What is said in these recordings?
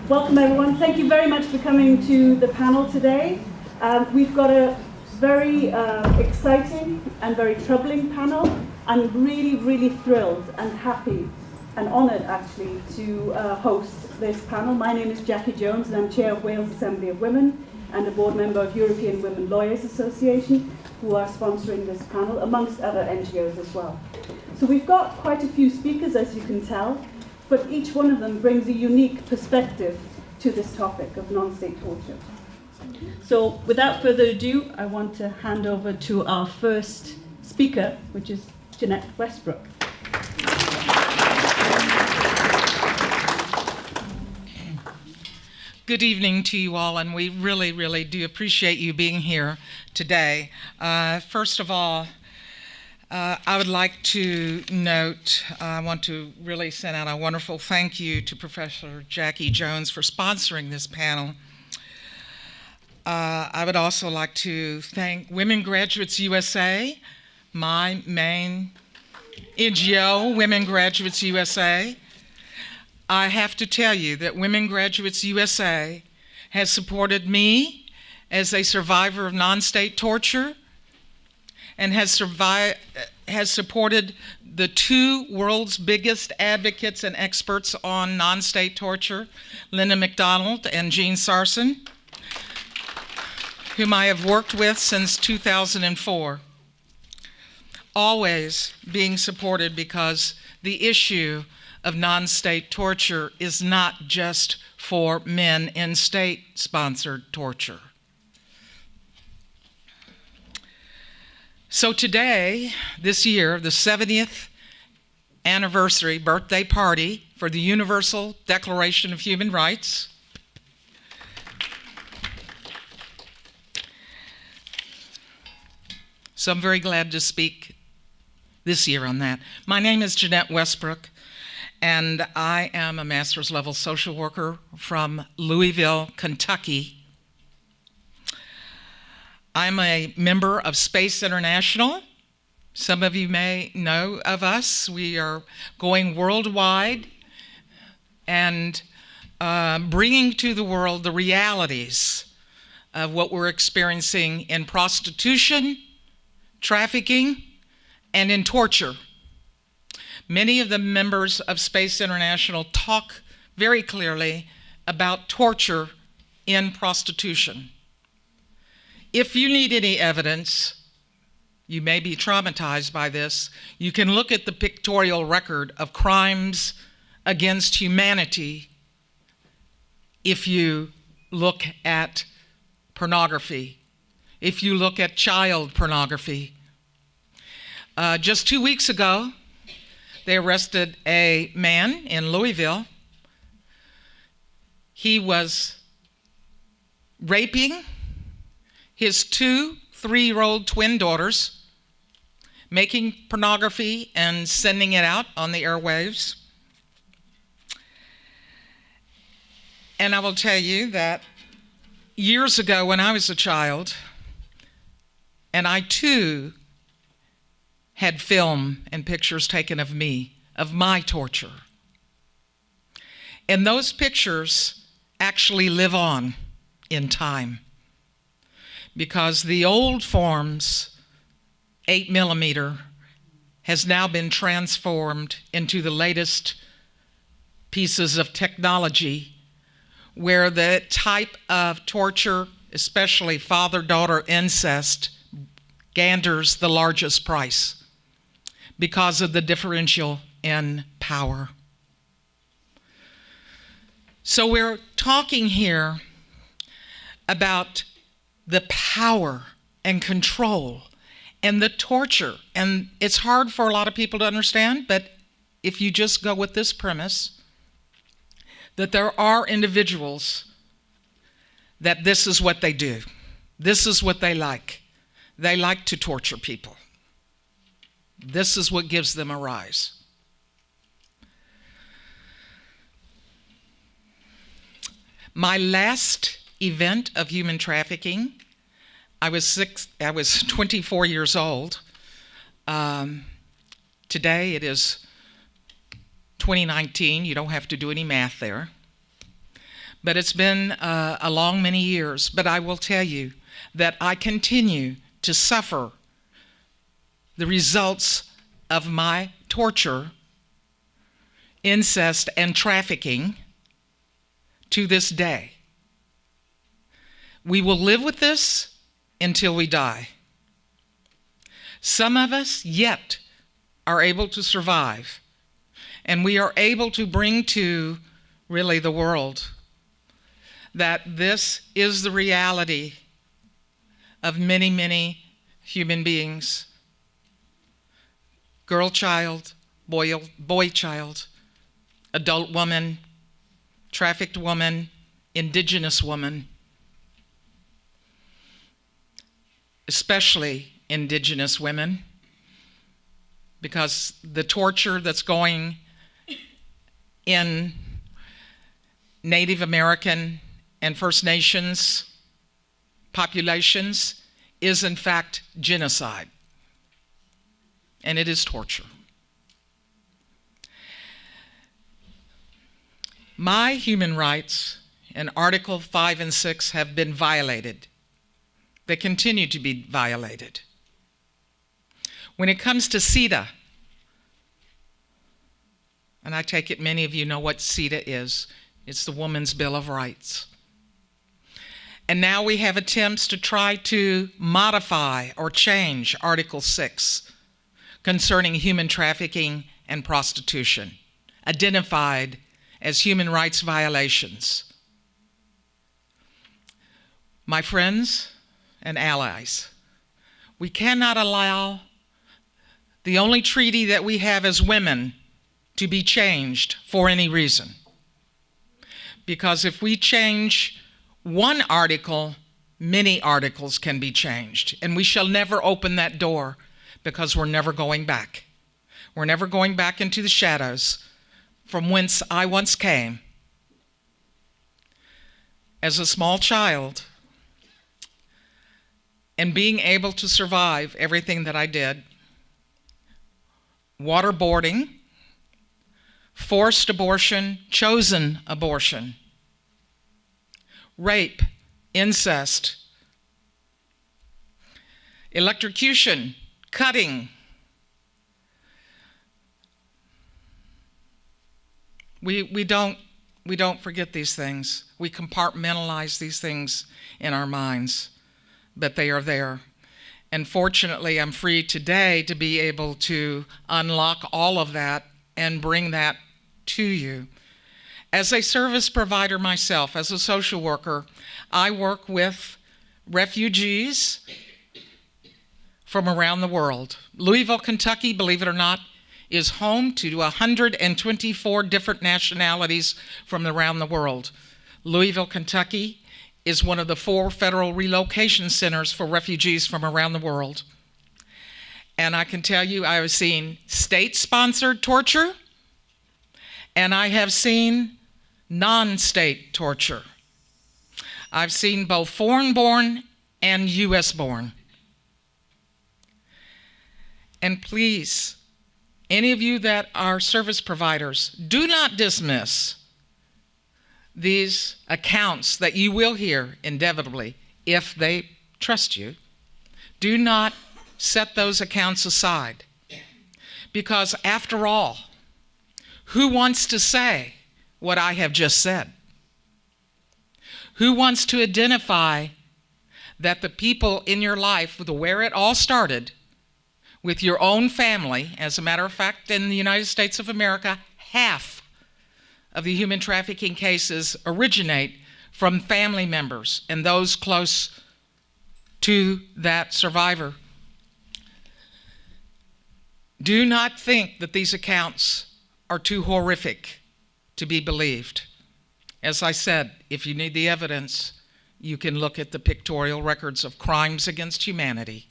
Welcome everyone. Thank you very much for coming to the panel today. We've got a very exciting and very troubling panel. I'm really thrilled and happy and honoured actually to host this panel. My name is Jackie Jones and I'm Chair of Wales Assembly of Women and a board member of European Women Lawyers Association, who are sponsoring this panel, amongst other NGOs as well. So we've got quite a few speakers, as you can tell, but each one of them brings a unique perspective to this topic of non-state torture. So without further ado, I want to hand over to our first speaker, which is Jeanette Westbrook. Good evening to you all, and we really do appreciate you being here today. First of all, I would like to note, I want to really send out a wonderful thank you to Professor Jackie Jones for sponsoring this panel. I would also like to thank Women Graduates USA, my main NGO, Women Graduates USA. I have to tell you that Women Graduates USA has supported me as a survivor of non-state torture and has supported the two world's biggest advocates and experts on non-state torture, Linda McDonald and Jean Sarson, whom I have worked with since 2004. Always being supported because the issue of non-state torture is not just for men in state-sponsored torture. So today, this year, the 70th anniversary birthday party for the Universal Declaration of Human Rights. So I'm very glad to speak this year on that. My name is Jeanette Westbrook, and I am a master's level social worker from Louisville, Kentucky. I'm a member of Space International. Some of you may know of us. We are going worldwide and bringing to the world the realities of what we're experiencing in prostitution, trafficking, and in torture. Many of the members of Space International talk very clearly about torture in prostitution. If you need any evidence, you may be traumatized by this, you can look at the pictorial record of crimes against humanity if you look at pornography, if you look at child pornography. Just 2 weeks ago, they arrested a man in Louisville. He was raping his 2 3-year-old twin daughters, making pornography and sending it out on the airwaves. And I will tell you that years ago when I was a child, and I too had film and pictures taken of me, of my torture. And those pictures actually live on in time, because the old form's 8mm has now been transformed into the latest pieces of technology where the type of torture, especially father-daughter incest, ganders the largest price because of the differential in power. So we're talking here about the power and control and the torture. And it's hard for a lot of people to understand, but if you just go with this premise, that there are individuals that this is what they do. This is what they like. They like to torture people. This is what gives them a rise. My last event of human trafficking, I was 24 years old. Today it is 2019. You don't have to do any math there. but it's been a long many years. But I will tell you that I continue to suffer the results of my torture, incest, and trafficking to this day. We will live with this until we die. Some of us yet are able to survive, and we are able to bring to really the world that this is the reality of many, many human beings. Girl child, boy child, adult woman, trafficked woman, indigenous woman, especially indigenous women, because the torture that's going in Native American and First Nations populations is in fact genocide, and it is torture. My human rights in Article 5 and 6 have been violated. They continue to be violated. When it comes to CEDA, and I take it many of you know what CEDA is, it's the Women's Bill of Rights. And now we have attempts to try to modify or change Article 6 concerning human trafficking and prostitution, identified as human rights violations. My friends and allies, we cannot allow the only treaty that we have as women to be changed for any reason. Because if we change one article, many articles can be changed, and we shall never open that door because we're never going back. We're never going back into the shadows from whence I once came. As a small child, and being able to survive everything that I did, waterboarding, forced abortion, chosen abortion, rape, incest, electrocution, cutting. We don't forget these things. We compartmentalize these things in our minds, but they are there. And fortunately, I'm free today to be able to unlock all of that and bring that to you. As a service provider myself, as a social worker, I work with refugees from around the world. Louisville, Kentucky, believe it or not, is home to 124 different nationalities from around the world. Louisville, Kentucky is one of the 4 federal relocation centers for refugees from around the world. And I can tell you, I have seen state-sponsored torture, and I have seen non-state torture. I've seen both foreign-born and U.S.-born. And please, any of you that are service providers, do not dismiss these accounts that you will hear inevitably if they trust you. Do not set those accounts aside. Because after all, who wants to say what I have just said? Who wants to identify that the people in your life, where it all started, with your own family? As a matter of fact, in the United States of America, half of the human trafficking cases originate from family members and those close to that survivor. Do not think that these accounts are too horrific to be believed. As I said, if you need the evidence, you can look at the pictorial records of crimes against humanity.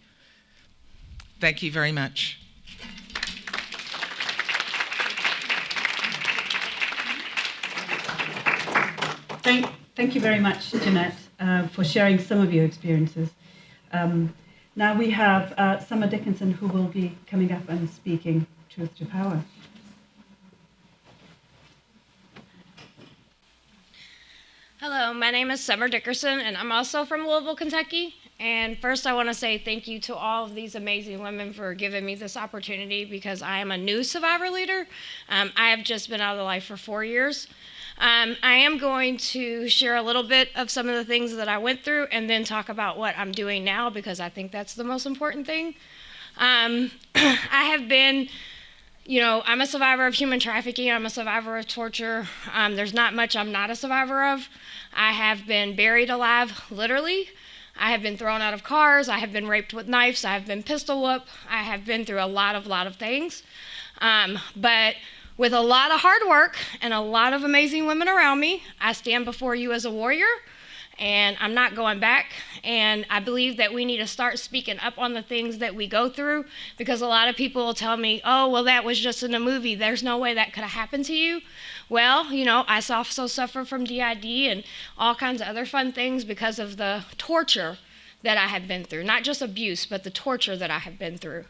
Thank you very much. Thank you very much, Jeanette, for sharing some of your experiences. Now we have Summer Dickinson, who will be coming up and speaking Truth to Power. Hello, my name is Summer Dickerson, and I'm also from Louisville, Kentucky. And first, I want to say thank you to all of these amazing women for giving me this opportunity because I am a new survivor leader. I have just been out of the life for 4 years. I am going to share a little bit of some of the things that I went through and then talk about what I'm doing now because I think that's the most important thing. I have been I'm a survivor of human trafficking. I'm a survivor of torture. There's not much I'm not a survivor of. I have been buried alive, literally. I have been thrown out of cars. I have been raped with knives. I have been pistol whipped. I have been through a lot of things. But with a lot of hard work and a lot of amazing women around me, I stand before you as a warrior. And I'm not going back. And I believe that we need to start speaking up on the things that we go through because a lot of people will tell me, oh, well, that was just in a movie. There's no way that could have happened to you. Well, I also suffer from DID and all kinds of other fun things because of the torture that I have been through. Not just abuse, but the torture that I have been through.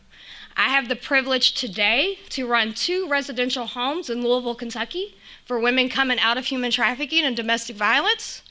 I have the privilege today to run 2 residential homes in Louisville, Kentucky for women coming out of human trafficking and domestic violence.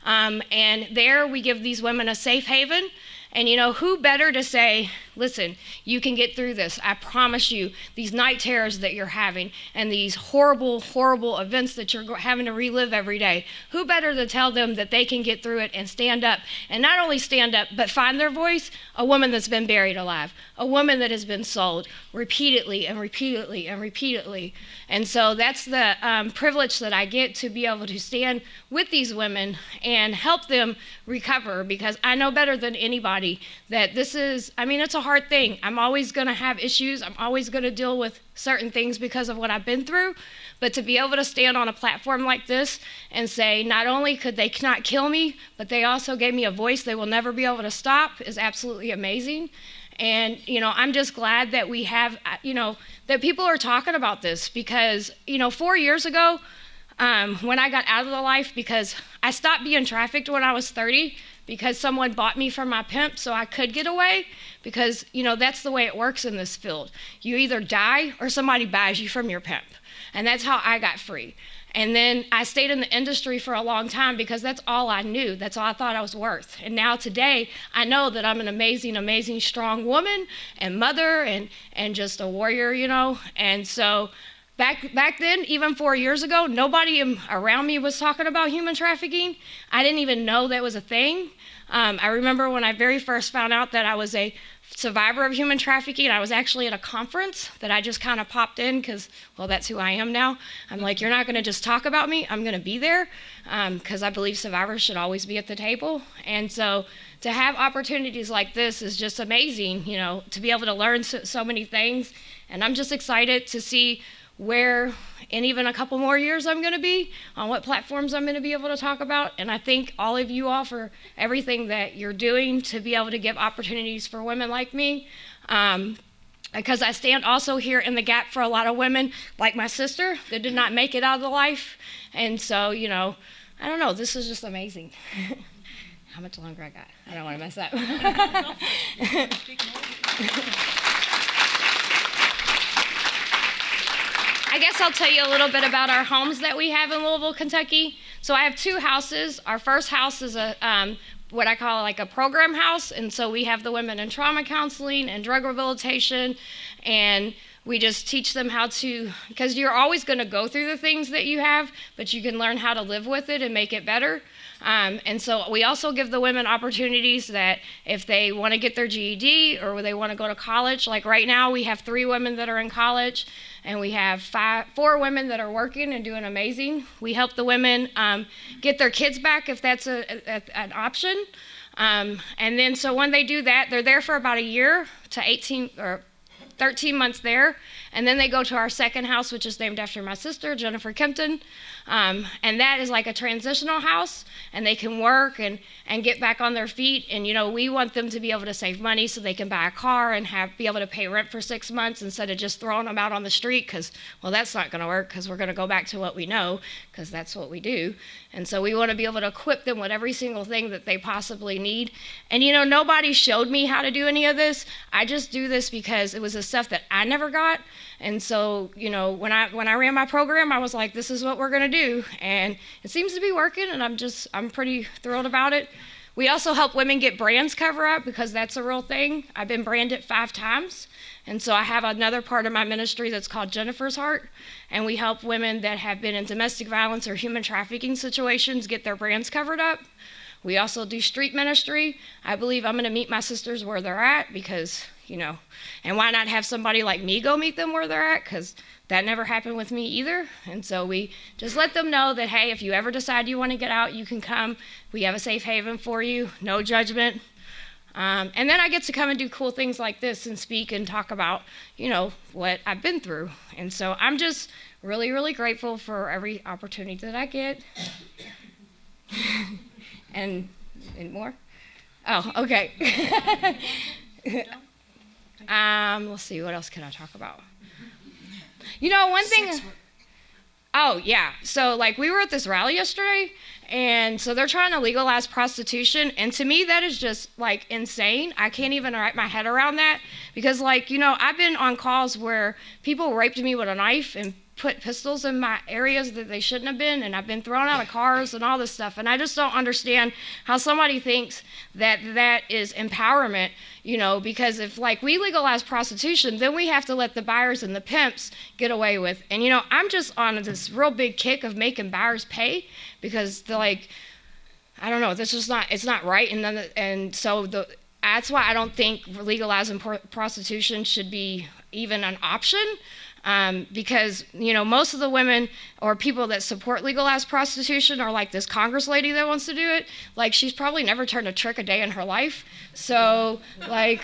And there we give these women a safe haven. And who better to say, listen, you can get through this. I promise you, these night terrors that you're having and these horrible, horrible events that you're having to relive every day, who better to tell them that they can get through it and stand up? And not only stand up, but find their voice? A woman that's been buried alive, a woman that has been sold repeatedly and repeatedly and repeatedly. And so that's the privilege that I get to be able to stand with these women and help them recover because I know better than anybody that this is, it's a hard thing. I'm always going to have issues. I'm always going to deal with certain things because of what I've been through. But to be able to stand on a platform like this and say, not only could they not kill me, but they also gave me a voice they will never be able to stop is absolutely amazing. And, I'm just glad that we have, that people are talking about this because, 4 years ago, when I got out of the life, because I stopped being trafficked when I was 30, because someone bought me from my pimp so I could get away, because, that's the way it works in this field. You either die or somebody buys you from your pimp. And that's how I got free. And then I stayed in the industry for a long time because that's all I knew. That's all I thought I was worth. And now today, I know that I'm an amazing, amazing, strong woman and mother and just a warrior, And so Back then, even 4 years ago, nobody around me was talking about human trafficking. I didn't even know that was a thing. I remember when I very first found out that I was a survivor of human trafficking, I was actually at a conference that I just kind of popped in because, well, that's who I am now. I'm like, you're not going to just talk about me. I'm going to be there because I believe survivors should always be at the table. And so to have opportunities like this is just amazing, to be able to learn so many things. And I'm just excited to see where in even a couple more years I'm going to be, on what platforms I'm going to be able to talk about. And I thank all of you all for everything that you're doing to be able to give opportunities for women like me. Because I stand also here in the gap for a lot of women like my sister that did not make it out of the life. And so, I don't know, this is just amazing. How much longer I got? I don't want to mess up. I guess I'll tell you a little bit about our homes that we have in Louisville, Kentucky. So I have 2 houses. Our first house is what I call like a program house. And so we have the women in trauma counseling and drug rehabilitation. And we just teach them how to, because you're always going to go through the things that you have, but you can learn how to live with it and make it better. And so we also give the women opportunities that if they want to get their GED or they want to go to college, like right now we have 3 women that are in college and we have 4 women that are working and doing amazing. We help the women get their kids back if that's an option. And then so when they do that, they're there for about a year to 18 or 13 months there, and then they go to our second house, which is named after my sister, Jennifer Kempton, and that is like a transitional house, and they can work and get back on their feet, and we want them to be able to save money so they can buy a car and be able to pay rent for 6 months instead of just throwing them out on the street, because, well, that's not going to work, because we're going to go back to what we know, because that's what we do. And so we want to be able to equip them with every single thing that they possibly need. And nobody showed me how to do any of this. I just do this because it was a the stuff that I never got. And so, you know, when I ran my program, I was like, this is what we're gonna do. And it seems to be working, and I'm pretty thrilled about it. We also help women get brands cover up, because that's a real thing. I've been branded 5 times. And so I have another part of my ministry that's called Jennifer's Heart, and we help women that have been in domestic violence or human trafficking situations get their brands covered up. We also do street ministry. I believe I'm gonna meet my sisters where they're at, because, you know, and why not have somebody like me go meet them where they're at, because that never happened with me either. And so we just let them know that, hey, if you ever decide you wanna get out, you can come. We have a safe haven for you, no judgment. And then I get to come and do cool things like this and speak and talk about, you know, what I've been through. And so I'm just really, really grateful for every opportunity that I get. and more? Oh, okay. Let's see, what else can I talk about? You know, one thing. Oh, yeah. So, like, we were at this rally yesterday, and so they're trying to legalize prostitution, and to me, that is just, like, insane. I can't even wrap my head around that, because, like, you know, I've been on calls where people raped me with a knife and put pistols in my areas that they shouldn't have been, and I've been thrown out of cars and all this stuff, and I just don't understand how somebody thinks that that is empowerment, you know, because if, like, we legalize prostitution, then we have to let the buyers and the pimps get away with. And, you know, I'm just on this real big kick of making buyers pay, because they're like, I don't know, this is not, it's not right. And so that's why I don't think legalizing prostitution should be even an option. Because, you know, most of the women or people that support legalized prostitution are like this Congress lady that wants to do it. Like, she's probably never turned a trick a day in her life. So, like,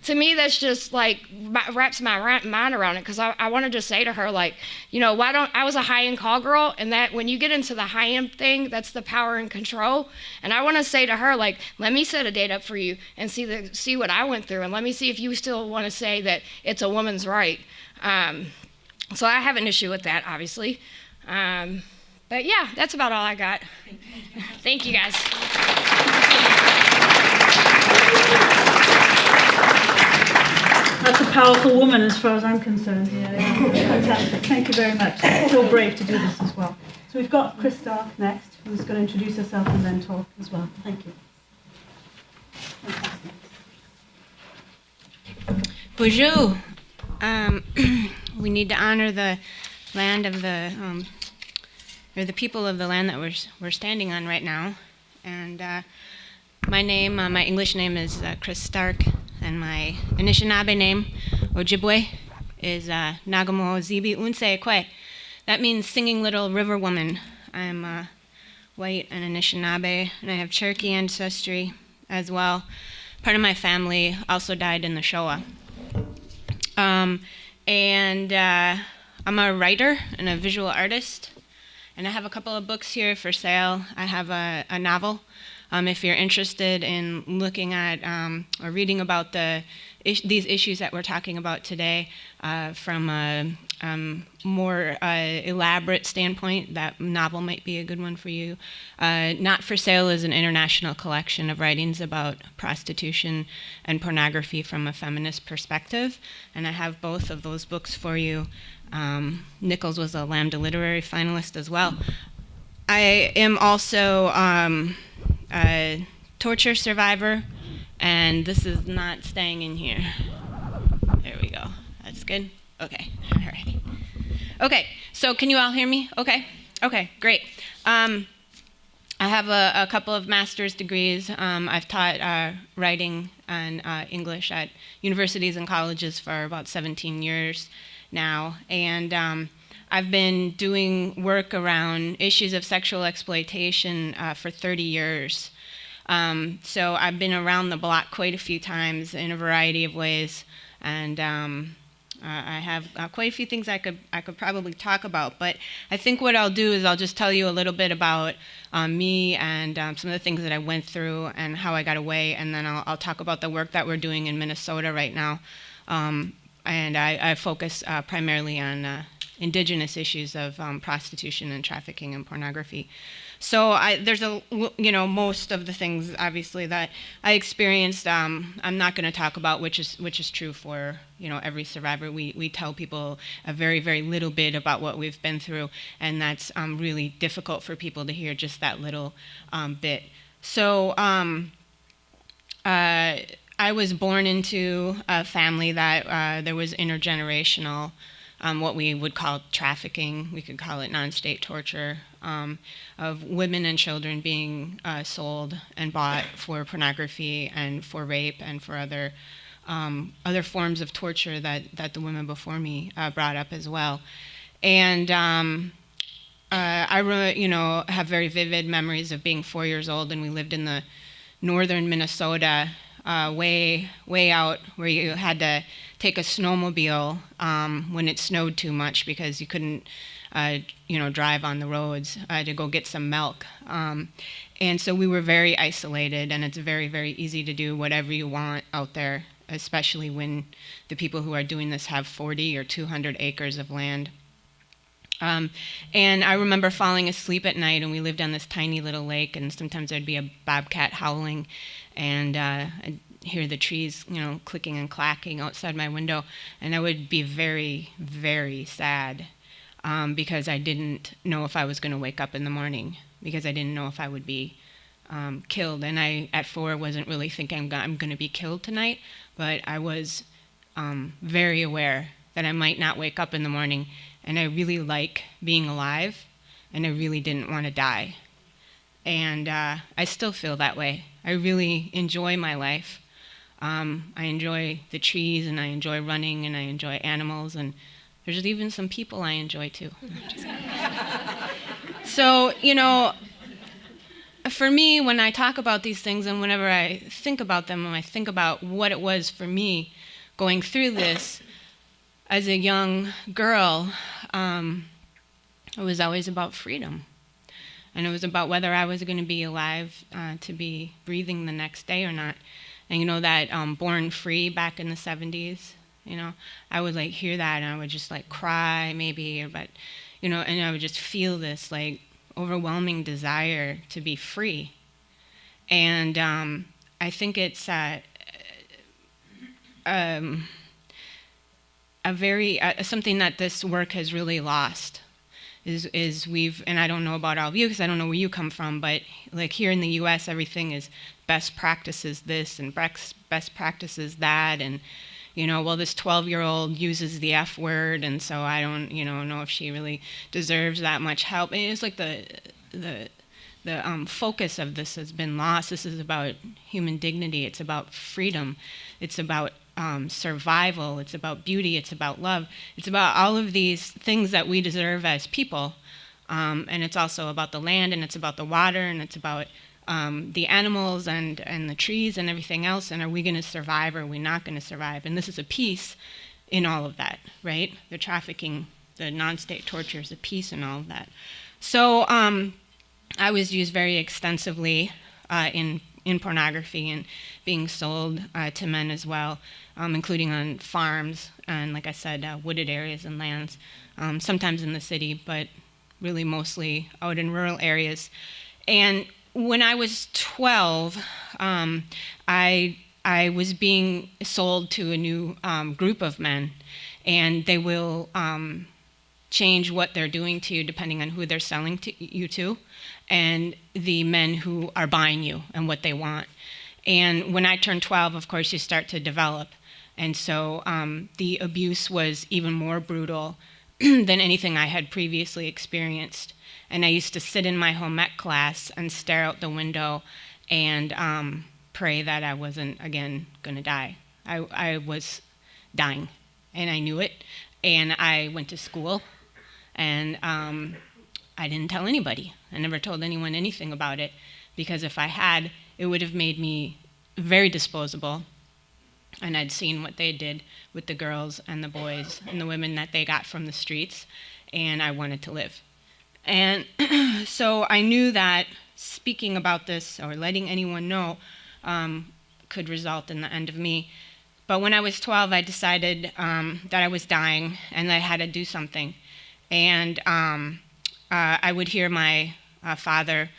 to me, that's just, like, wraps my mind around it, because I wanted to say to her, like, you know, I was a high-end call girl, and that when you get into the high-end thing, that's the power and control. And I want to say to her, like, let me set a date up for you and see what I went through, and let me see if you still want to say that it's a woman's right. So I have an issue with that, obviously. But yeah, that's about all I got. Thank you, guys. That's a powerful woman as far as I'm concerned. Yeah. Fantastic. Thank you very much. It's so brave to do this as well. So we've got Chris Stark next, who's going to introduce herself and then talk as well. Thank you. Fantastic. Bonjour. We need to honor the land of or the people of the land that we're standing on right now. And my English name is Chris Stark, and my Anishinaabe name, Ojibwe, is Nagamo Zibi Unse Kwe. That means singing little river woman. I'm white and Anishinaabe, and I have Cherokee ancestry as well. Part of my family also died in the Shoah. And I'm a writer and a visual artist, and I have a couple of books here for sale. I have a novel. If you're interested in looking at or reading about these issues that we're talking about today from a more elaborate standpoint, that novel might be a good one for you. Not for Sale is an international collection of writings about prostitution and pornography from a feminist perspective, and I have both of those books for you. Nichols was a Lambda Literary finalist as well. I am also a torture survivor, and this is not staying in here. There we go. That's good. Okay. All right. Okay. So can you all hear me? Okay. Okay. Great. I have a couple of master's degrees. I've taught writing and English at universities and colleges for about 17 years now, and I've been doing work around issues of sexual exploitation for 30 years. So I've been around the block quite a few times in a variety of ways, and I have quite a few things I could probably talk about. But I think what I'll do is I'll just tell you a little bit about me and some of the things that I went through and how I got away, and then I'll talk about the work that we're doing in Minnesota right now. And I focus primarily on indigenous issues of prostitution and trafficking and pornography. So there's most of the things obviously that I experienced. I'm not going to talk about, which is true for every survivor. We tell people a very, very little bit about what we've been through, and that's really difficult for people to hear just that little bit. So I was born into a family that there was intergenerational, what we would call trafficking. We could call it non-state torture, of women and children being sold and bought for pornography and for rape and for other forms of torture that the women before me brought up as well. And I have very vivid memories of being 4 years old, and we lived in the northern Minnesota, way out where you had to take a snowmobile when it snowed too much because you couldn't drive on the roads to go get some milk. And so we were very isolated, and it's very, very easy to do whatever you want out there, especially when the people who are doing this have 40 or 200 acres of land. And I remember falling asleep at night, and we lived on this tiny little lake, and sometimes there'd be a bobcat howling, and I'd hear the trees, clicking and clacking outside my window, and I would be very, very sad because I didn't know if I was going to wake up in the morning, because I didn't know if I would be killed. And I, at 4, wasn't really thinking I'm going to be killed tonight, but I was very aware that I might not wake up in the morning. And I really like being alive, and I really didn't want to die. And I still feel that way. I really enjoy my life. I enjoy the trees, and I enjoy running, and I enjoy animals, and there's even some people I enjoy too. So, for me, when I talk about these things, and whenever I think about them, when I think about what it was for me going through this, as a young girl, it was always about freedom. And it was about whether I was going to be alive to be breathing the next day or not. And that Born Free back in the 70s, I would hear that and I would just cry maybe, but, and I would just feel this overwhelming desire to be free. And I think it's something that this work has really lost is we've, and I don't know about all of you because I don't know where you come from, but here in the U.S. everything is best practices this and best practices that, and this 12-year-old uses the F word, and so I don't know if she really deserves that much help. And it's the focus of this has been lost. This is about human dignity. It's about freedom. It's about survival. It's about beauty. It's about love. It's about all of these things that we deserve as people. And it's also about the land, and it's about the water, and it's about the animals and the trees and everything else. And are we going to survive, or are we not going to survive? And this is a piece in all of that, right? The trafficking, the non-state torture is a piece in all of that. So I was used very extensively in pornography and being sold to men as well, including on farms and, like I said, wooded areas and lands, sometimes in the city, but really mostly out in rural areas. And when I was 12, I was being sold to a new group of men, and they will change what they're doing to you depending on who they're selling you to, and the men who are buying you and what they want. And when I turned 12, of course, you start to develop. And so the abuse was even more brutal than anything I had previously experienced. And I used to sit in my home ec class and stare out the window and pray that I wasn't, again, going to die. I was dying, and I knew it. And I went to school, and I didn't tell anybody. I never told anyone anything about it, because if I had, it would have made me very disposable. And I'd seen what they did with the girls and the boys and the women that they got from the streets, and I wanted to live. And so I knew that speaking about this or letting anyone know could result in the end of me. But when I was 12, I decided that I was dying and that I had to do something. And I would hear my father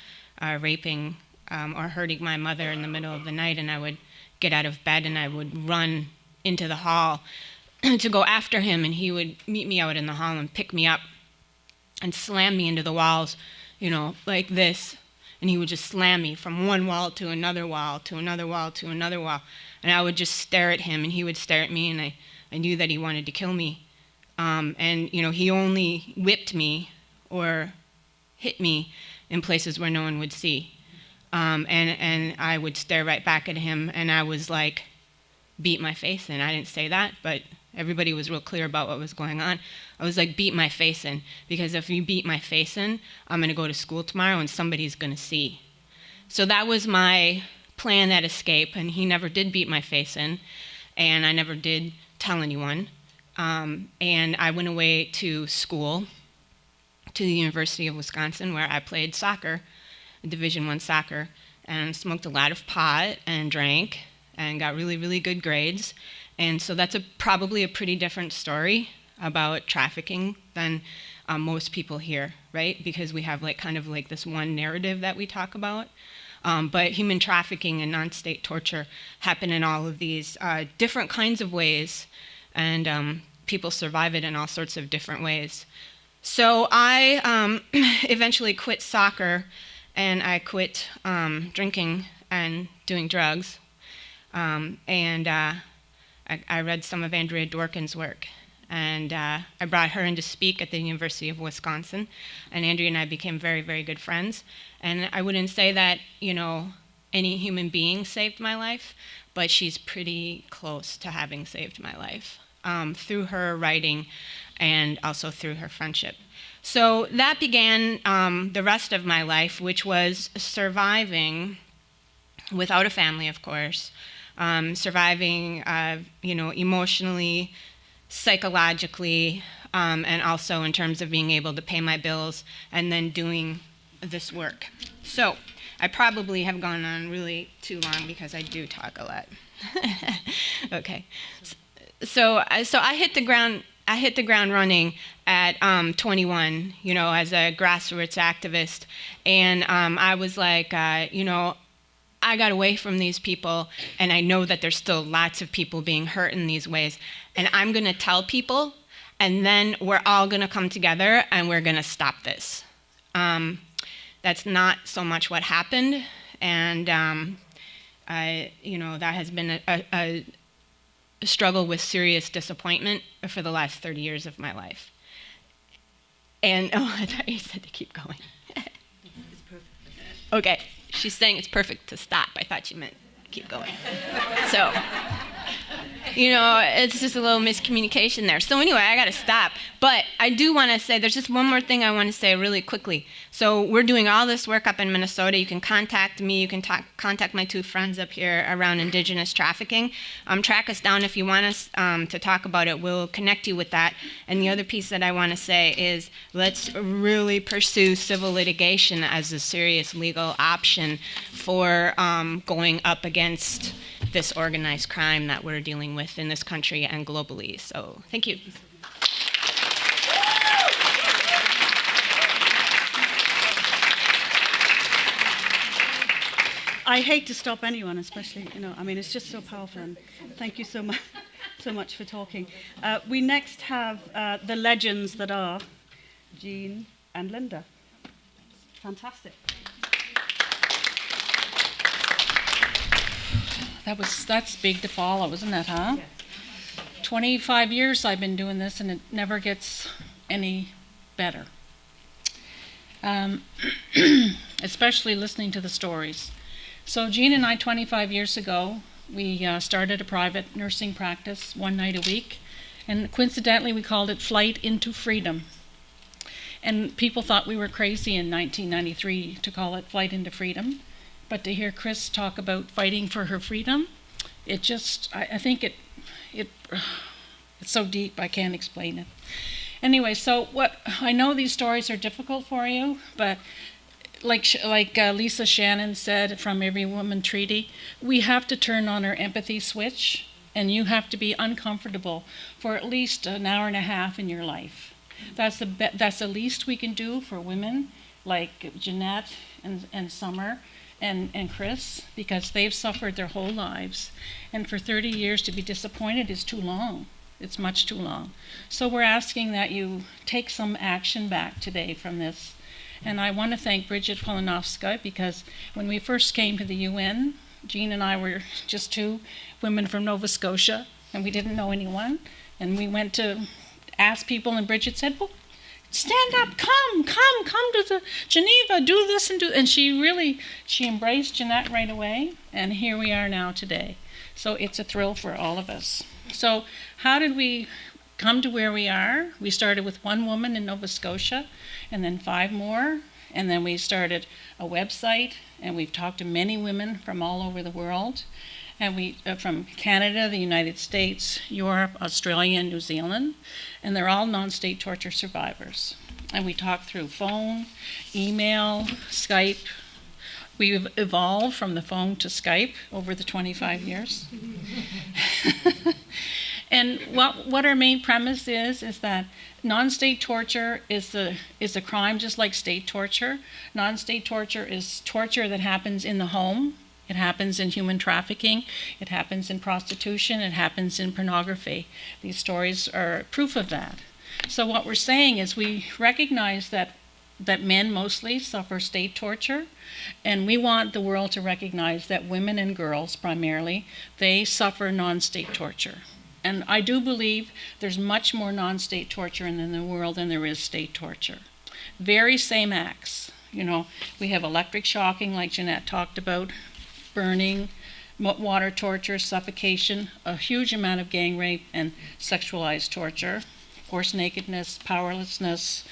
raping or hurting my mother in the middle of the night, and I would get out of bed and I would run into the hall to go after him, and he would meet me out in the hall and pick me up and slam me into the walls, like this. And he would just slam me from one wall to another wall, to another wall, to another wall. And I would just stare at him, and he would stare at me, and I knew that he wanted to kill me. And he only whipped me or hit me in places where no one would see. And I would stare right back at him, and I was like, beat my face in. I didn't say that, but everybody was real clear about what was going on. I was like, beat my face in, because if you beat my face in, I'm going to go to school tomorrow and somebody's going to see. So that was my plan at escape, and he never did beat my face in, and I never did tell anyone. And I went away to school, to the University of Wisconsin, where I played soccer, Division I soccer, and smoked a lot of pot and drank and got really, really good grades. And so that's probably a pretty different story about trafficking than most people hear, right? Because we have kind of this one narrative that we talk about. But human trafficking and non-state torture happen in all of these different kinds of ways, and people survive it in all sorts of different ways. So I eventually quit soccer, and I quit drinking and doing drugs. I read some of Andrea Dworkin's work, and I brought her in to speak at the University of Wisconsin, and Andrea and I became very, very good friends. And I wouldn't say that, any human being saved my life, but she's pretty close to having saved my life through her writing and also through her friendship. So that began the rest of my life, which was surviving without a family, of course, surviving, emotionally, psychologically, and also in terms of being able to pay my bills and then doing this work. So I probably have gone on really too long because I do talk a lot. Okay. So I hit the ground running at 21, as a grassroots activist, and I was like, I got away from these people, and I know that there's still lots of people being hurt in these ways, and I'm going to tell people, and then we're all going to come together, and we're going to stop this. That's not so much what happened, and that has been a struggle with serious disappointment for the last 30 years of my life. And, I thought you said to keep going. It's perfect. Okay. She's saying it's perfect to stop. I thought she meant keep going. So, it's just a little miscommunication there. So anyway, I got to stop. But I do want to say, there's just one more thing I want to say really quickly. So we're doing all this work up in Minnesota. You can contact me. You can contact my two friends up here around indigenous trafficking. Track us down if you want us to talk about it. We'll connect you with that. And the other piece that I want to say is let's really pursue civil litigation as a serious legal option for going up against this organized crime that we're dealing with in this country and globally. So thank you. I hate to stop anyone, especially, it's just so powerful. And thank you so much for talking. We next have the legends that are Jean and Linda. Fantastic. That's big to follow, isn't it, huh? Yes. 25 years I've been doing this, and it never gets any better. Especially listening to the stories. So Jean and I, 25 years ago, we started a private nursing practice one night a week, and coincidentally we called it Flight into Freedom. And people thought we were crazy in 1993 to call it Flight into Freedom. But to hear Chris talk about fighting for her freedom, it just, I think it's so deep I can't explain it. Anyway, so I know these stories are difficult for you, but like Lisa Shannon said from Every Woman Treaty, we have to turn on our empathy switch, and you have to be uncomfortable for at least an hour and a half in your life. That's the least we can do for women like Jeanette and Summer and Chris, because they've suffered their whole lives. And for 30 years to be disappointed is too long. It's much too long. So we're asking that you take some action back today from this. And I want to thank Bridget Polinovska, because when we first came to the UN, Jean and I were just two women from Nova Scotia, and we didn't know anyone. And we went to ask people, and Bridget said, well, stand up, come to the Geneva, do this and do, and she embraced Jeanette right away, and here we are now today. So it's a thrill for all of us. So how did we come to where we are? We started with one woman in Nova Scotia, and then 5 more, and then we started a website, and we've talked to many women from all over the world, and we from Canada, the United States, Europe, Australia, and New Zealand, and they're all non-state torture survivors. And we talk through phone, email, Skype. We've evolved from the phone to Skype over the 25 years. And what our main premise is that non-state torture is a crime just like state torture. Non-state torture is torture that happens in the home. It happens in human trafficking, it happens in prostitution, it happens in pornography. These stories are proof of that. So what we're saying is we recognize that men mostly suffer state torture, and we want the world to recognize that women and girls primarily, they suffer non-state torture. And I do believe there's much more non-state torture in the world than there is state torture. Very same acts. You know, we have electric shocking like Jeanette talked about, burning, water torture, suffocation, a huge amount of gang rape and sexualized torture, forced nakedness, powerlessness,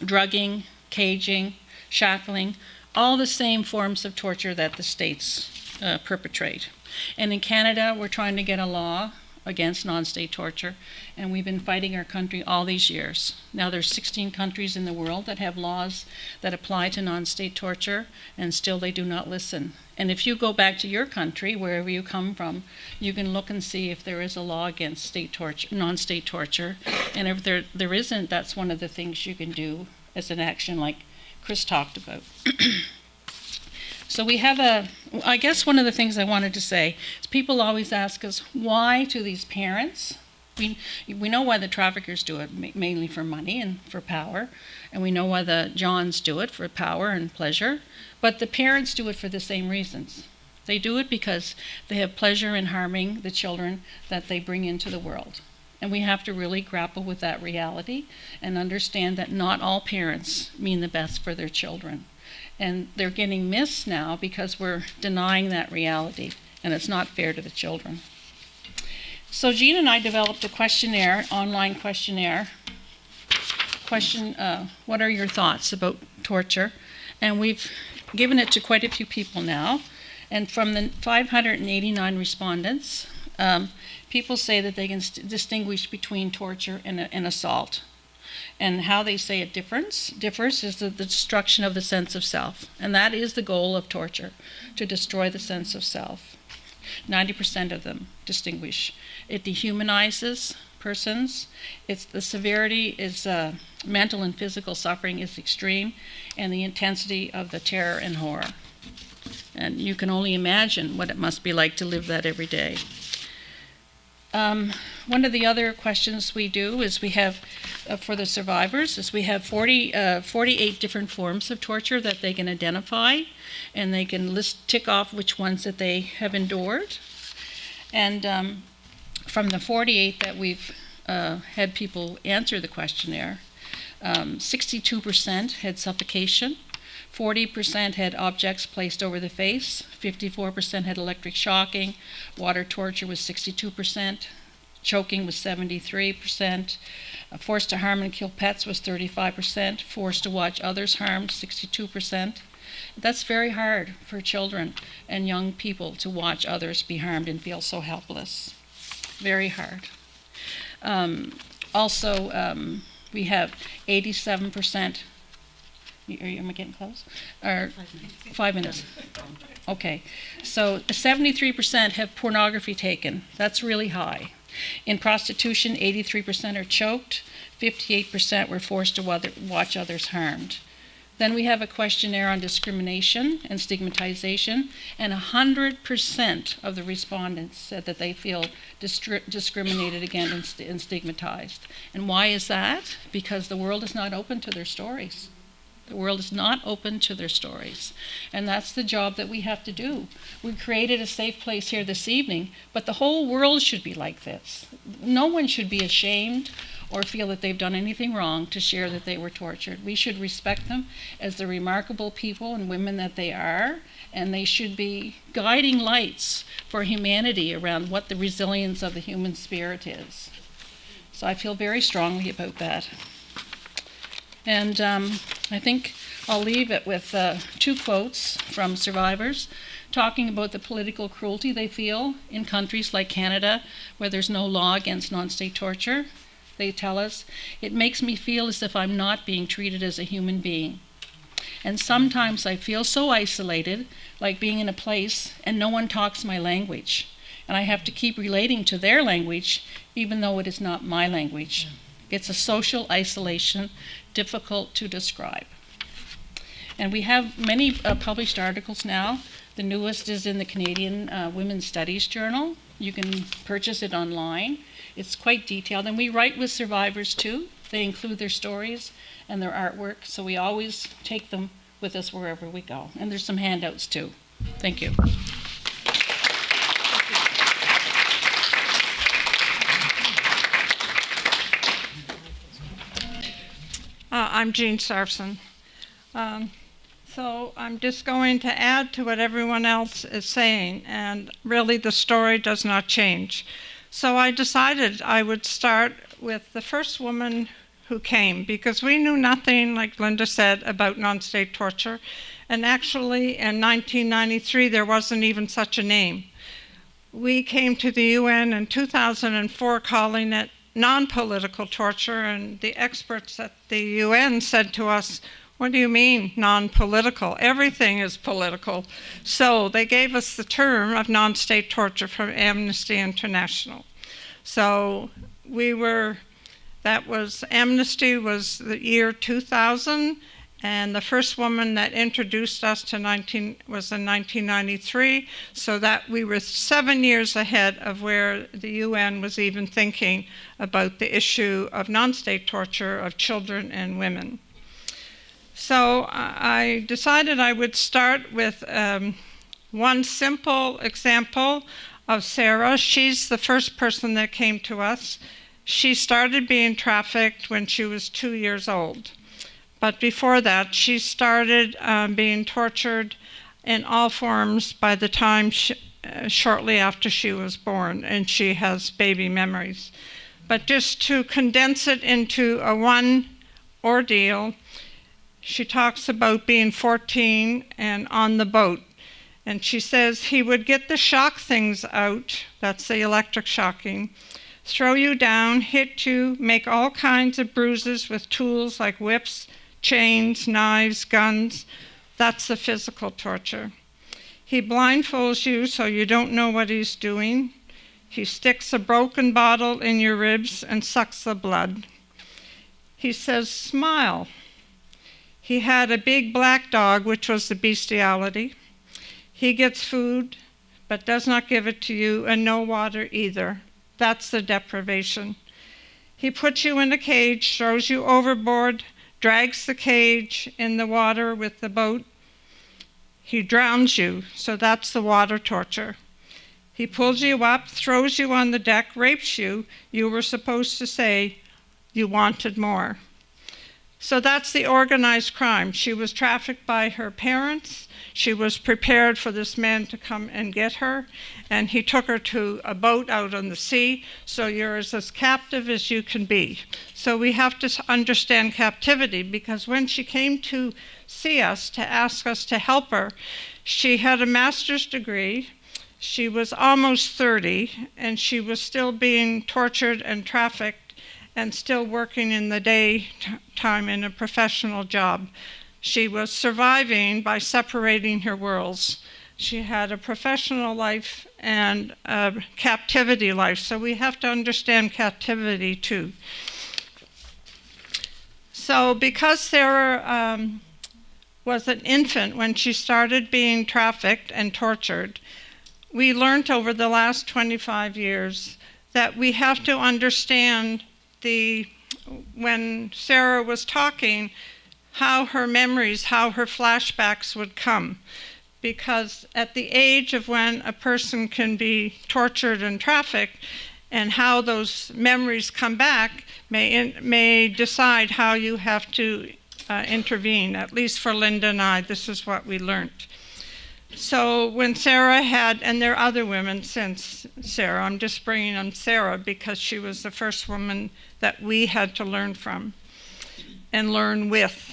drugging, caging, shackling, all the same forms of torture that the states perpetrate. And in Canada, we're trying to get a law against non-state torture, and we've been fighting our country all these years. Now there's 16 countries in the world that have laws that apply to non-state torture, and still they do not listen. And if you go back to your country, wherever you come from, you can look and see if there is a law against state torture, non-state torture, and if there isn't, that's one of the things you can do as an action like Chris talked about. So we have I guess one of the things I wanted to say is people always ask us, why to these parents? We know why the traffickers do it, mainly for money and for power, and we know why the Johns do it, for power and pleasure, but the parents do it for the same reasons. They do it because they have pleasure in harming the children that they bring into the world. And we have to really grapple with that reality and understand that not all parents mean the best for their children. And they're getting missed now because we're denying that reality, and it's not fair to the children. So Jean and I developed a questionnaire, online questionnaire. What are your thoughts about torture? And we've given it to quite a few people now. And from the 589 respondents, people say that they can distinguish between torture and assault. And how they say it differs is the destruction of the sense of self. And that is the goal of torture, to destroy the sense of self. 90% of them distinguish. It dehumanizes persons. The severity is mental and physical suffering is extreme, and the intensity of the terror and horror. And you can only imagine what it must be like to live that every day. One of the other questions we do is we have, for the survivors, is we have 48 different forms of torture that they can identify, and they can tick off which ones that they have endured. And from the 48 that we've had people answer the questionnaire, 62% had suffocation, 40% had objects placed over the face, 54% had electric shocking, water torture was 62%, choking was 73%, forced to harm and kill pets was 35%, forced to watch others harmed 62%. That's very hard for children and young people to watch others be harmed and feel so helpless. Very hard. We have 87%. Am I getting close? Or 5 minutes. Okay. So 73% have pornography taken. That's really high. In prostitution, 83% are choked, 58% were forced to watch others harmed. Then we have a questionnaire on discrimination and stigmatization, and 100% of the respondents said that they feel discriminated against and stigmatized. And why is that? Because the world is not open to their stories. The world is not open to their stories. And that's the job that we have to do. We created a safe place here this evening, but the whole world should be like this. No one should be ashamed or feel that they've done anything wrong to share that they were tortured. We should respect them as the remarkable people and women that they are, and they should be guiding lights for humanity around what the resilience of the human spirit is. So I feel very strongly about that. And I think I'll leave it with 2 quotes from survivors talking about the political cruelty they feel in countries like Canada, where there's no law against non-state torture. They tell us, "It makes me feel as if I'm not being treated as a human being. And sometimes I feel so isolated, like being in a place and no one talks my language. And I have to keep relating to their language, even though it is not my language. It's a social isolation difficult to describe." And we have many published articles now. The newest is in the Canadian Women's Studies Journal. You can purchase it online. It's quite detailed, and we write with survivors too. They include their stories and their artwork, so we always take them with us wherever we go. And there's some handouts too. Thank you. I'm Jean Sarfson. So I'm just going to add to what everyone else is saying, and really the story does not change. So I decided I would start with the first woman who came, because we knew nothing, like Linda said, about non-state torture. And actually in 1993 there wasn't even such a name. We came to the UN in 2004 calling it non-political torture, and the experts at the UN said to us, "What do you mean non-political? Everything is political." So they gave us the term of non-state torture from Amnesty International. So Amnesty was the year 2000, and the first woman that introduced us to was in 1993, so that we were 7 years ahead of where the UN was even thinking about the issue of non-state torture of children and women. So I decided I would start with one simple example of Sarah. She's the first person that came to us. She started being trafficked when she was 2 years old. But before that, she started being tortured in all forms by the time shortly after she was born, and she has baby memories. But just to condense it into one ordeal, she talks about being 14 and on the boat. And she says he would get the shock things out, that's the electric shocking, throw you down, hit you, make all kinds of bruises with tools like whips, chains, knives, guns. That's the physical torture. He blindfolds you so you don't know what he's doing. He sticks a broken bottle in your ribs and sucks the blood. He says, "Smile." He had a big black dog, which was the bestiality. He gets food, but does not give it to you, and no water either. That's the deprivation. He puts you in a cage, throws you overboard, drags the cage in the water with the boat. He drowns you, so that's the water torture. He pulls you up, throws you on the deck, rapes you. You were supposed to say you wanted more. So that's the organized crime. She was trafficked by her parents. She was prepared for this man to come and get her, and he took her to a boat out on the sea, so you're as captive as you can be. So we have to understand captivity, because when she came to see us, to ask us to help her, she had a master's degree. She was almost 30, and she was still being tortured and trafficked and still working in the daytime in a professional job. She was surviving by separating her worlds. she had a professional life and a captivity life. So we have to understand captivity too. So because Sarah was an infant when she started being trafficked and tortured, we learned over the last 25 years that we have to understand when Sarah was talking, how her memories, how her flashbacks would come. Because at the age of when a person can be tortured and trafficked, and how those memories come back may decide how you have to intervene. At least for Linda and I, this is what we learned. So when Sarah had, and there are other women since Sarah, I'm just bringing on Sarah because she was the first woman that we had to learn from and learn with.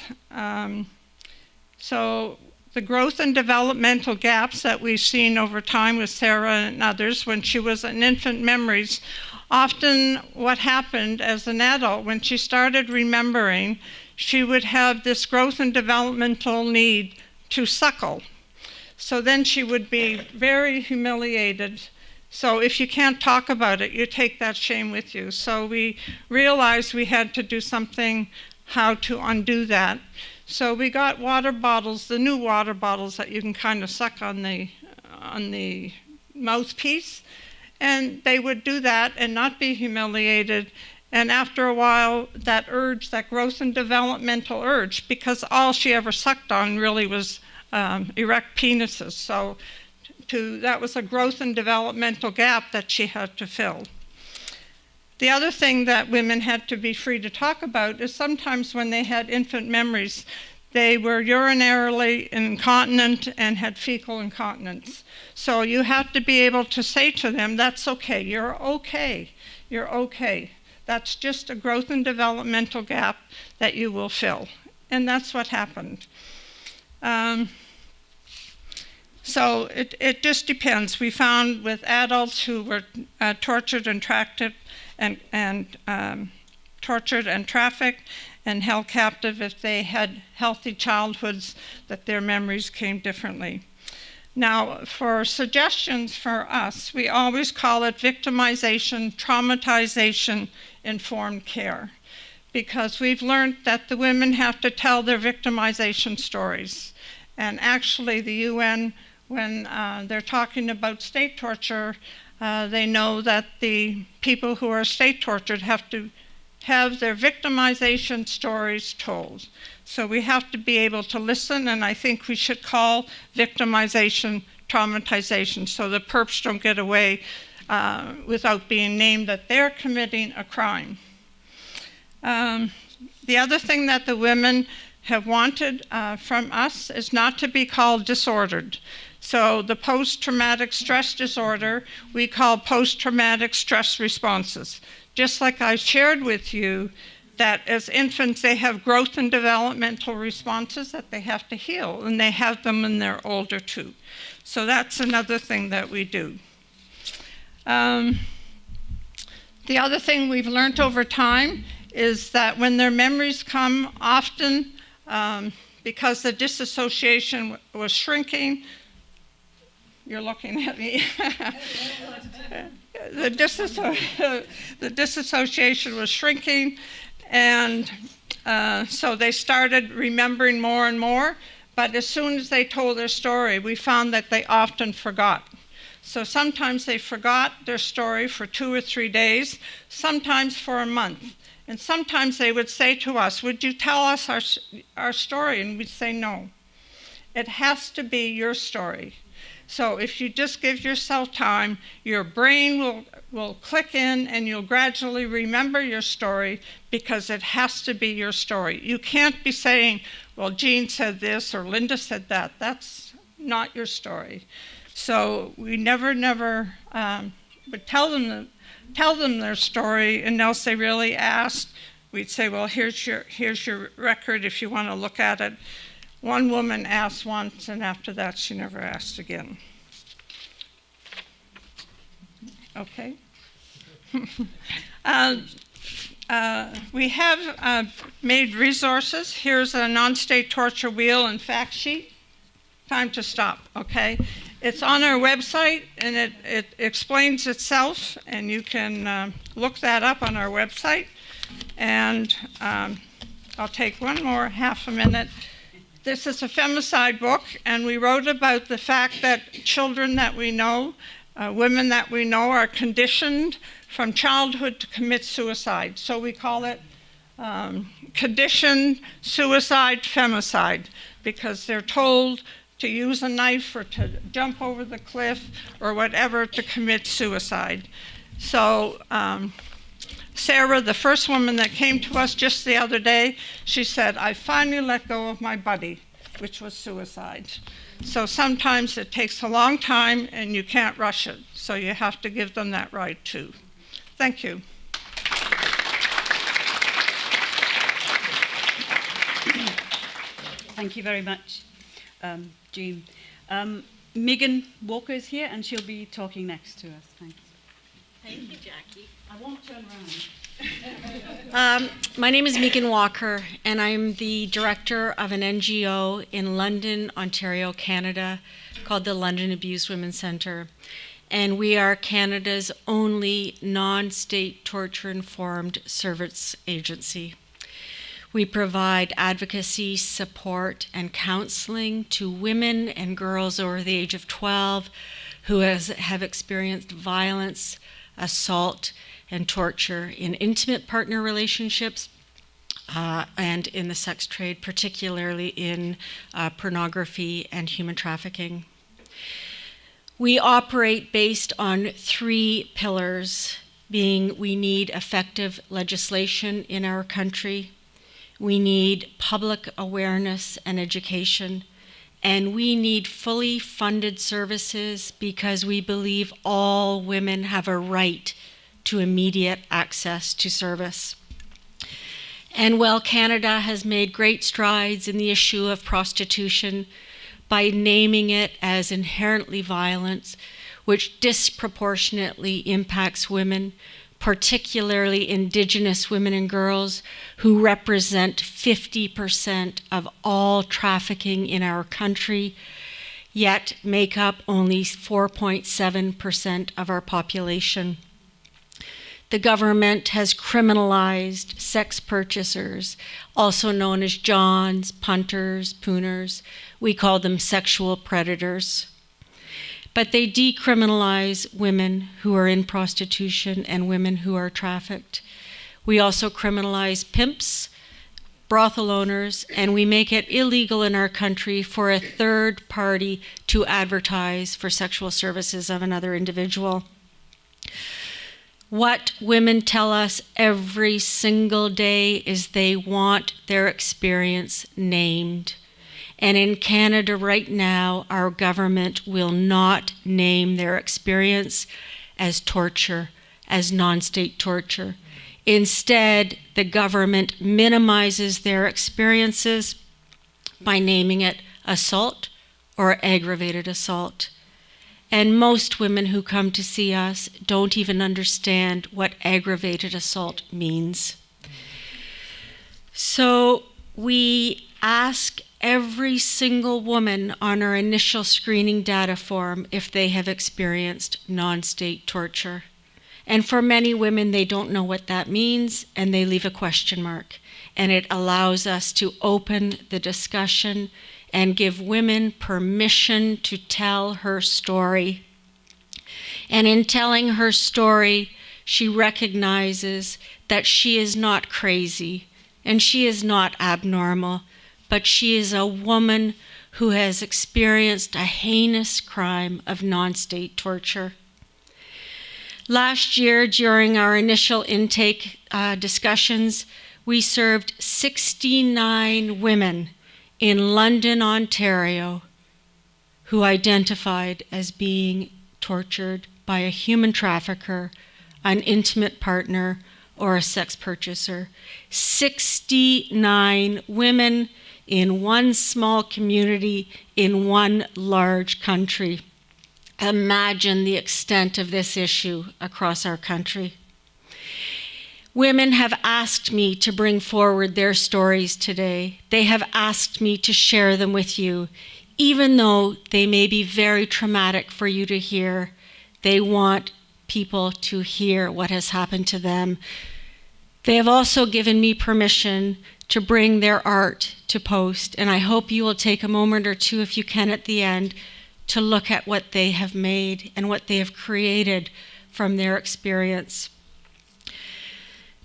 So the growth and developmental gaps that we've seen over time with Sarah and others when she was an infant memories, often what happened as an adult, when she started remembering, she would have this growth and developmental need to suckle. So then she would be very humiliated. So if you can't talk about it, you take that shame with you. So we realized we had to do something how to undo that. So we got water bottles, the new water bottles that you can kind of suck on the mouthpiece, and they would do that and not be humiliated. And after a while, that urge, that growth and developmental urge, because all she ever sucked on really was erect penises. So that was a growth and developmental gap that she had to fill. The other thing that women had to be free to talk about is sometimes when they had infant memories, they were urinarily incontinent and had fecal incontinence. So you have to be able to say to them, that's okay, you're okay, you're okay. That's just a growth and developmental gap that you will fill. And that's what happened. So it just depends. We found with adults who were tortured and tortured and trafficked and held captive, if they had healthy childhoods, that their memories came differently. Now, for suggestions for us, we always call it victimization, traumatization, informed care, because we've learned that the women have to tell their victimization stories. And actually, the UN, when they're talking about state torture, they know that the people who are state tortured have to have their victimization stories told. So we have to be able to listen, and I think we should call victimization traumatization so the perps don't get away without being named that they're committing a crime. The other thing that the women have wanted from us is not to be called disordered. So the post-traumatic stress disorder, we call post-traumatic stress responses. Just like I shared with you that as infants they have growth and developmental responses that they have to heal, and they have them when they're older too. So that's another thing that we do. The other thing we've learned over time is that when their memories come, often because the disassociation was shrinking, you're looking at me. The disassociation was shrinking, and so they started remembering more and more, but as soon as they told their story, we found that they often forgot. So sometimes they forgot their story for 2 or 3 days, sometimes for a month. And sometimes they would say to us, would you tell us our story? And we'd say no. It has to be your story. So if you just give yourself time, your brain will click in and you'll gradually remember your story because it has to be your story. You can't be saying, well, Jean said this or Linda said that. That's not your story. So we never would tell them their story unless they really asked. We'd say, well, here's your record if you want to look at it. One woman asked once, and after that, she never asked again. Okay. We have made resources. Here's a non-state torture wheel and fact sheet. Time to stop, okay? It's on our website, and it explains itself, and you can look that up on our website. And I'll take one more half a minute. This is a femicide book, and we wrote about the fact that children that we know, women that we know, are conditioned from childhood to commit suicide. So we call it conditioned suicide femicide, because they're told to use a knife or to jump over the cliff or whatever to commit suicide. So Sarah, the first woman that came to us just the other day, she said, I finally let go of my buddy, which was suicide. So sometimes it takes a long time and you can't rush it. So you have to give them that right too. Thank you. Thank you very much, Jean. Megan Walker is here, and she'll be talking next to us. Thanks. Thank you, Jackie. I won't turn around. My name is Megan Walker, and I'm the director of an NGO in London, Ontario, Canada, called the London Abused Women Centre. And we are Canada's only non-state torture-informed service agency. We provide advocacy, support, and counseling to women and girls over the age of 12 who have experienced violence, assault, and torture in intimate partner relationships and in the sex trade, particularly in pornography and human trafficking. We operate based on 3 pillars, being we need effective legislation in our country, we need public awareness and education, and we need fully funded services because we believe all women have a right to immediate access to service. And while Canada has made great strides in the issue of prostitution by naming it as inherently violent, which disproportionately impacts women, particularly Indigenous women and girls, who represent 50% of all trafficking in our country, yet make up only 4.7% of our population. The government has criminalized sex purchasers, also known as Johns, punters, pooners. We call them sexual predators. But they decriminalize women who are in prostitution and women who are trafficked. We also criminalize pimps, brothel owners, and we make it illegal in our country for a third party to advertise for sexual services of another individual. What women tell us every single day is they want their experience named. And in Canada right now, our government will not name their experience as torture, as non-state torture. Instead, the government minimizes their experiences by naming it assault or aggravated assault. And most women who come to see us don't even understand what aggravated assault means. So we ask every single woman on our initial screening data form if they have experienced non-state torture. And for many women, they don't know what that means, and they leave a question mark. And it allows us to open the discussion and give women permission to tell her story. And in telling her story, she recognizes that she is not crazy and she is not abnormal, but she is a woman who has experienced a heinous crime of non-state torture. Last year, during our initial intake discussions, we served 69 women in London, Ontario, who identified as being tortured by a human trafficker, an intimate partner, or a sex purchaser. 69 women in one small community in one large country. Imagine the extent of this issue across our country. Women have asked me to bring forward their stories today. They have asked me to share them with you, even though they may be very traumatic for you to hear. They want people to hear what has happened to them. They have also given me permission to bring their art to post, and I hope you will take a moment or two, if you can, at the end, to look at what they have made and what they have created from their experience.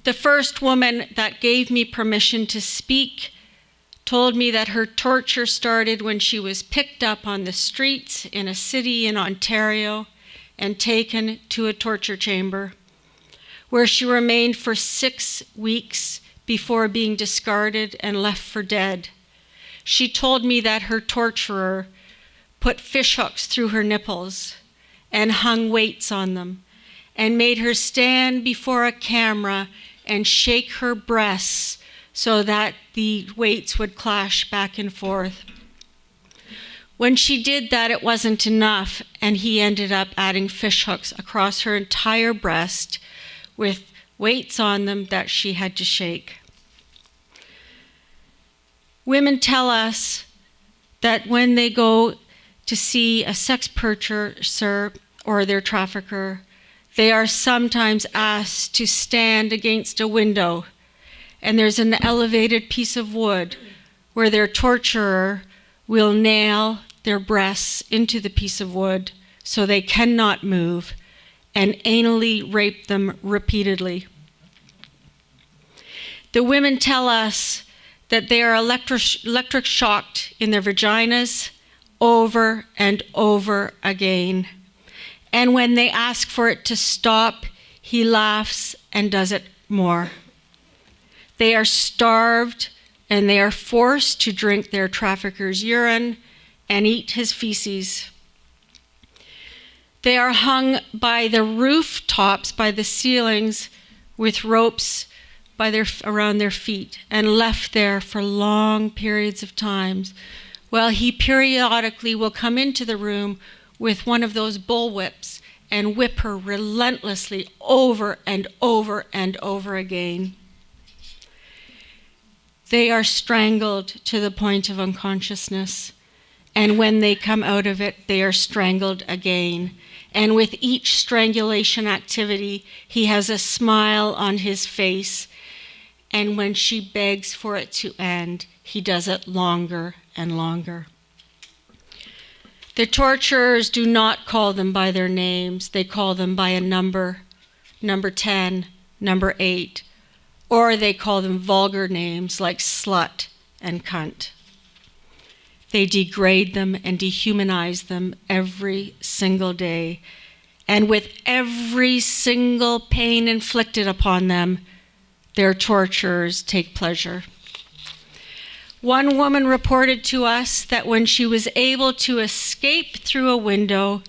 The first woman that gave me permission to speak told me that her torture started when she was picked up on the streets in a city in Ontario and taken to a torture chamber, where she remained for 6 weeks before being discarded and left for dead. She told me that her torturer put fish hooks through her nipples and hung weights on them and made her stand before a camera and shake her breasts so that the weights would clash back and forth. When she did that, it wasn't enough, and he ended up adding fish hooks across her entire breast with weights on them that she had to shake. Women tell us that when they go to see a sex purchaser or their trafficker, they are sometimes asked to stand against a window, and there's an elevated piece of wood where their torturer will nail their breasts into the piece of wood so they cannot move, and anally rape them repeatedly. The women tell us that they are electric shocked in their vaginas over and over again. And when they ask for it to stop, he laughs and does it more. They are starved and they are forced to drink their trafficker's urine and eat his feces. They are hung by the rooftops, by the ceilings, with ropes around their feet and left there for long periods of times. Well, he periodically will come into the room with one of those bullwhips and whip her relentlessly over and over and over again. They are strangled to the point of unconsciousness, and when they come out of it, they are strangled again. And with each strangulation activity, he has a smile on his face, and when she begs for it to end, he does it longer and longer. The torturers do not call them by their names. They call them by a number 10, number 8, or they call them vulgar names like slut and cunt. They degrade them and dehumanize them every single day. And with every single pain inflicted upon them, their torturers take pleasure. One woman reported to us that when she was able to escape through a window,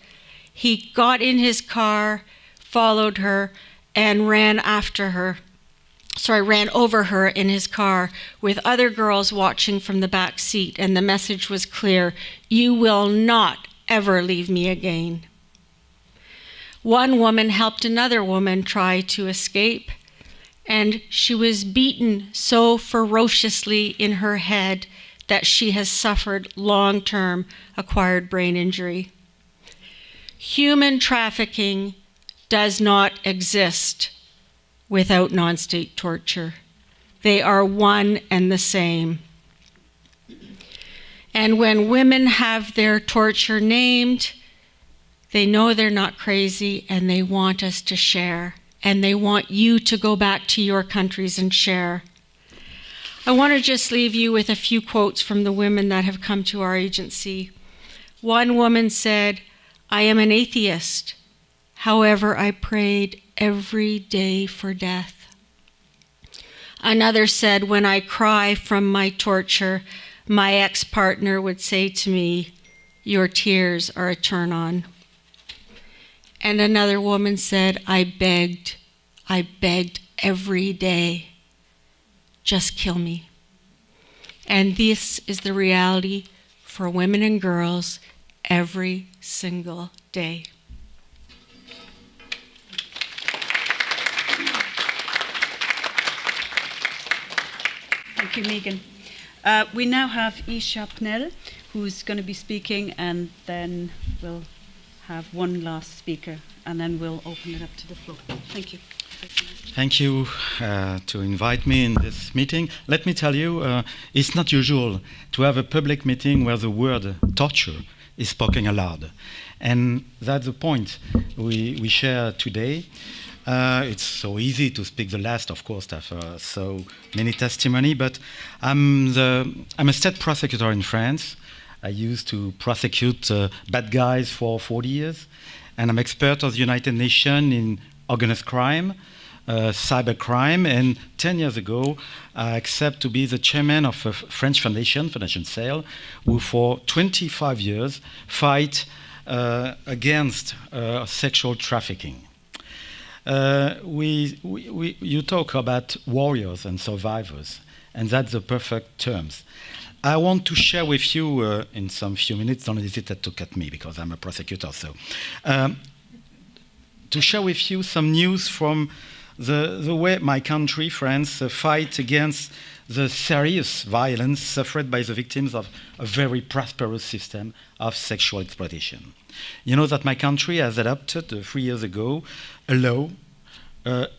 he got in his car, followed her, and ran over her in his car with other girls watching from the back seat, and the message was clear: you will not ever leave me again. One woman helped another woman try to escape, and she was beaten so ferociously in her head that she has suffered long-term acquired brain injury. Human trafficking does not exist without non-state torture. They are one and the same. And when women have their torture named, they know they're not crazy, and they want us to share. And they want you to go back to your countries and share. I want to just leave you with a few quotes from the women that have come to our agency. One woman said, "I am an atheist. However, I prayed every day for death." Another said, "When I cry from my torture, my ex-partner would say to me, 'Your tears are a turn-on.'" And another woman said, I begged every day, just kill me." And this is the reality for women and girls every single day. Thank you, Megan. We now have Isha Pnell, who's going to be speaking, and then we'll have one last speaker, and then we'll open it up to the floor. Thank you. Thank you to invite me in this meeting. Let me tell you, it's not usual to have a public meeting where the word torture is spoken aloud. And that's the point we share today. It's so easy to speak the last, of course, after so many testimony, but I'm a state prosecutor in France. I used to prosecute bad guys for 40 years, and I'm expert of the United Nations in organized crime, cybercrime, and 10 years ago I accepted to be the chairman of a French foundation, Fondation SAIL, who for 25 years fight against sexual trafficking. You talk about warriors and survivors, and that's the perfect terms. I want to share with you in some few minutes, don't hesitate to cut me because I'm a prosecutor, so to share with you some news from the way my country, France, fight against the serious violence suffered by the victims of a very prosperous system of sexual exploitation. You know that my country has adopted 3 years ago a law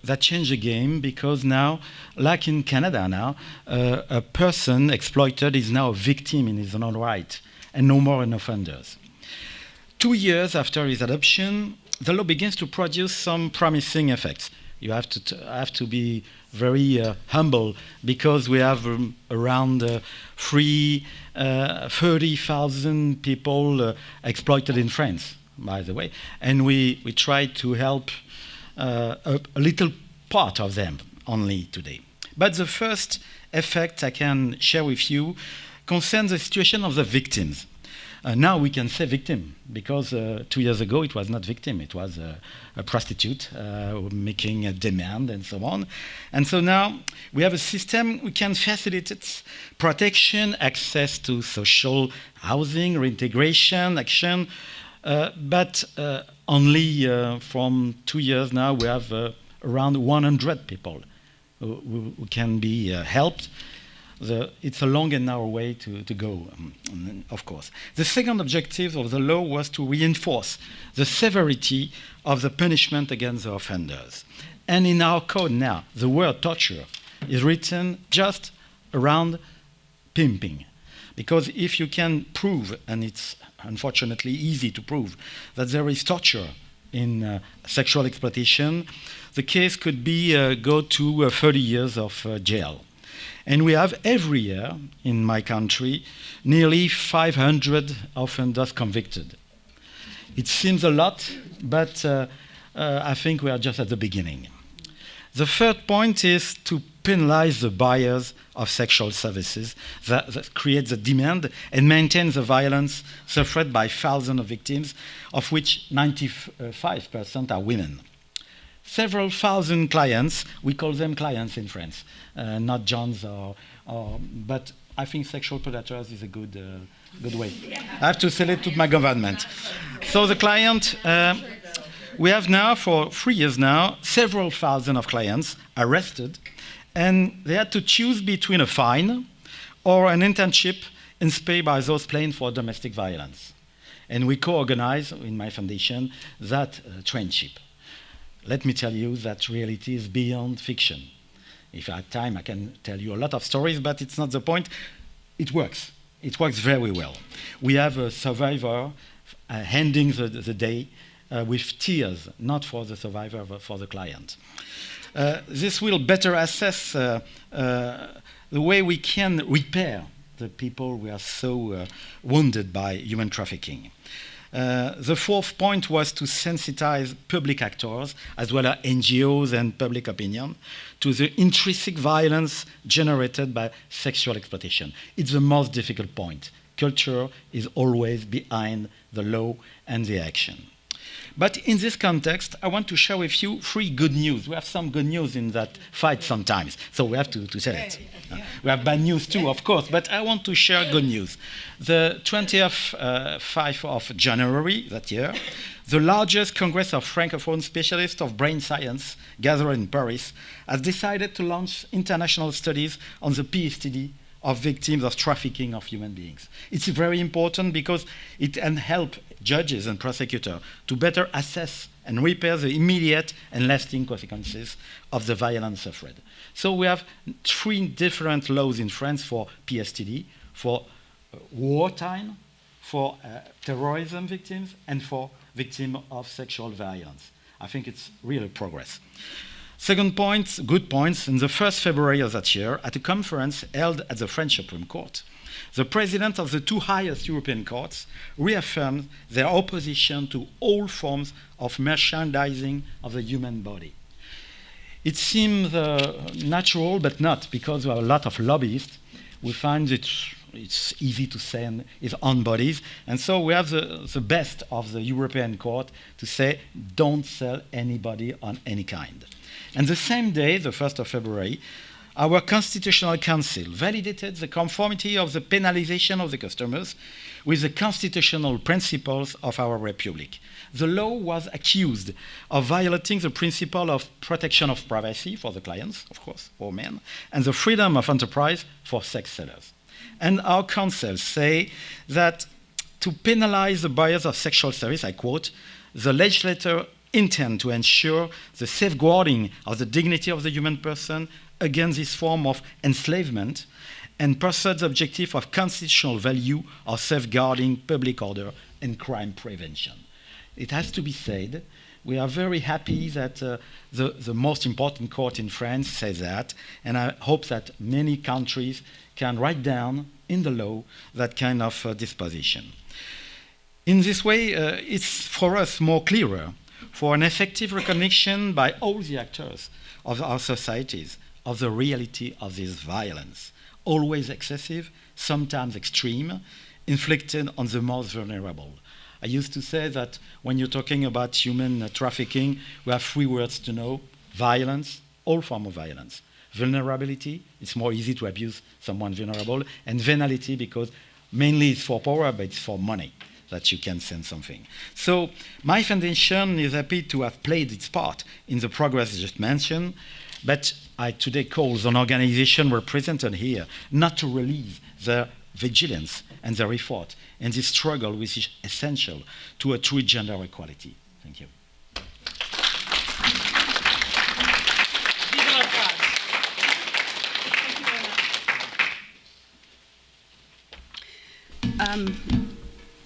that changed the game, because now, like in Canada now, a person exploited is now a victim in his own right and no more an offender. 2 years after his adoption, the law begins to produce some promising effects. You have to be very humble, because we have around 30,000 people exploited in France, by the way, and we try to help a little part of them only today. But the first effect I can share with you concerns the situation of the victims. Now we can say victim, because 2 years ago it was not victim, it was a prostitute making a demand and so on. And so now we have a system we can facilitate protection, access to social housing, reintegration, action, but only from 2 years now we have around 100 people who can be helped. It's a long and narrow way to go, of course. The second objective of the law was to reinforce the severity of the punishment against the offenders. And in our code now, the word torture is written just around pimping. Because if you can prove, and it's unfortunately easy to prove, that there is torture in sexual exploitation, the case could be go to 30 years of jail. And we have every year in my country nearly 500 offenders convicted. It seems a lot, but I think we are just at the beginning. The third point is to penalize the buyers of sexual services that create the demand and maintain the violence suffered by thousands of victims, of which 95% are women. Several thousand clients, we call them clients in France, not Johns, but I think sexual predators is a good way. I have to sell it to my government. So the client, we have now for 3 years now, several thousand of clients arrested, and they had to choose between a fine or an internship in Spain by those playing for domestic violence. And we co-organize in my foundation that traineeship. Let me tell you that reality is beyond fiction. If I had time, I can tell you a lot of stories, but it's not the point. It works. It works very well. We have a survivor ending the day with tears, not for the survivor, but for the client. This will better assess the way we can repair the people who are so wounded by human trafficking. The fourth point was to sensitize public actors, as well as NGOs and public opinion, to the intrinsic violence generated by sexual exploitation. It's the most difficult point. Culture is always behind the law and the action. But in this context, I want to share with you 3 good news. We have some good news in that fight sometimes, so we have to tell it. We have bad news too, of course, but I want to share good news. The 25th of January that year, the largest Congress of Francophone specialists of brain science gathered in Paris has decided to launch international studies on the PSTD of victims of trafficking of human beings. It's very important because it can help judges and prosecutors to better assess and repair the immediate and lasting consequences of the violence suffered. So we have 3 different laws in France for PSTD, for wartime, for terrorism victims, and for victims of sexual violence. I think it's really progress. Second point, good points, in the 1st February of that year, at a conference held at the French Supreme Court, the president of the 2 highest European courts reaffirmed their opposition to all forms of merchandising of the human body. It seems natural, but not, because we have a lot of lobbyists. We find it's easy to say his own bodies, and so we have the best of the European Court to say, don't sell anybody on any kind. And the same day, the 1st of February, our Constitutional Council validated the conformity of the penalization of the customers with the constitutional principles of our Republic. The law was accused of violating the principle of protection of privacy for the clients, of course, for men, and the freedom of enterprise for sex sellers. And our councils say that to penalize the buyers of sexual service, I quote, the legislator intend to ensure the safeguarding of the dignity of the human person against this form of enslavement and pursue the objective of constitutional value of safeguarding public order and crime prevention. It has to be said, we are very happy that the most important court in France says that, and I hope that many countries can write down in the law that kind of disposition. In this way, it's for us more clearer for an effective recognition by all the actors of our societies of the reality of this violence, always excessive, sometimes extreme, inflicted on the most vulnerable. I used to say that when you're talking about human trafficking, we have 3 words to know: violence, all forms of violence. Vulnerability, it's more easy to abuse someone vulnerable, and venality, because mainly it's for power, but it's for money that you can send something. So my foundation is happy to have played its part in the progress I just mentioned, but I today call on organizations represented here not to release their vigilance and their effort in this struggle which is essential to a true gender equality. Thank you.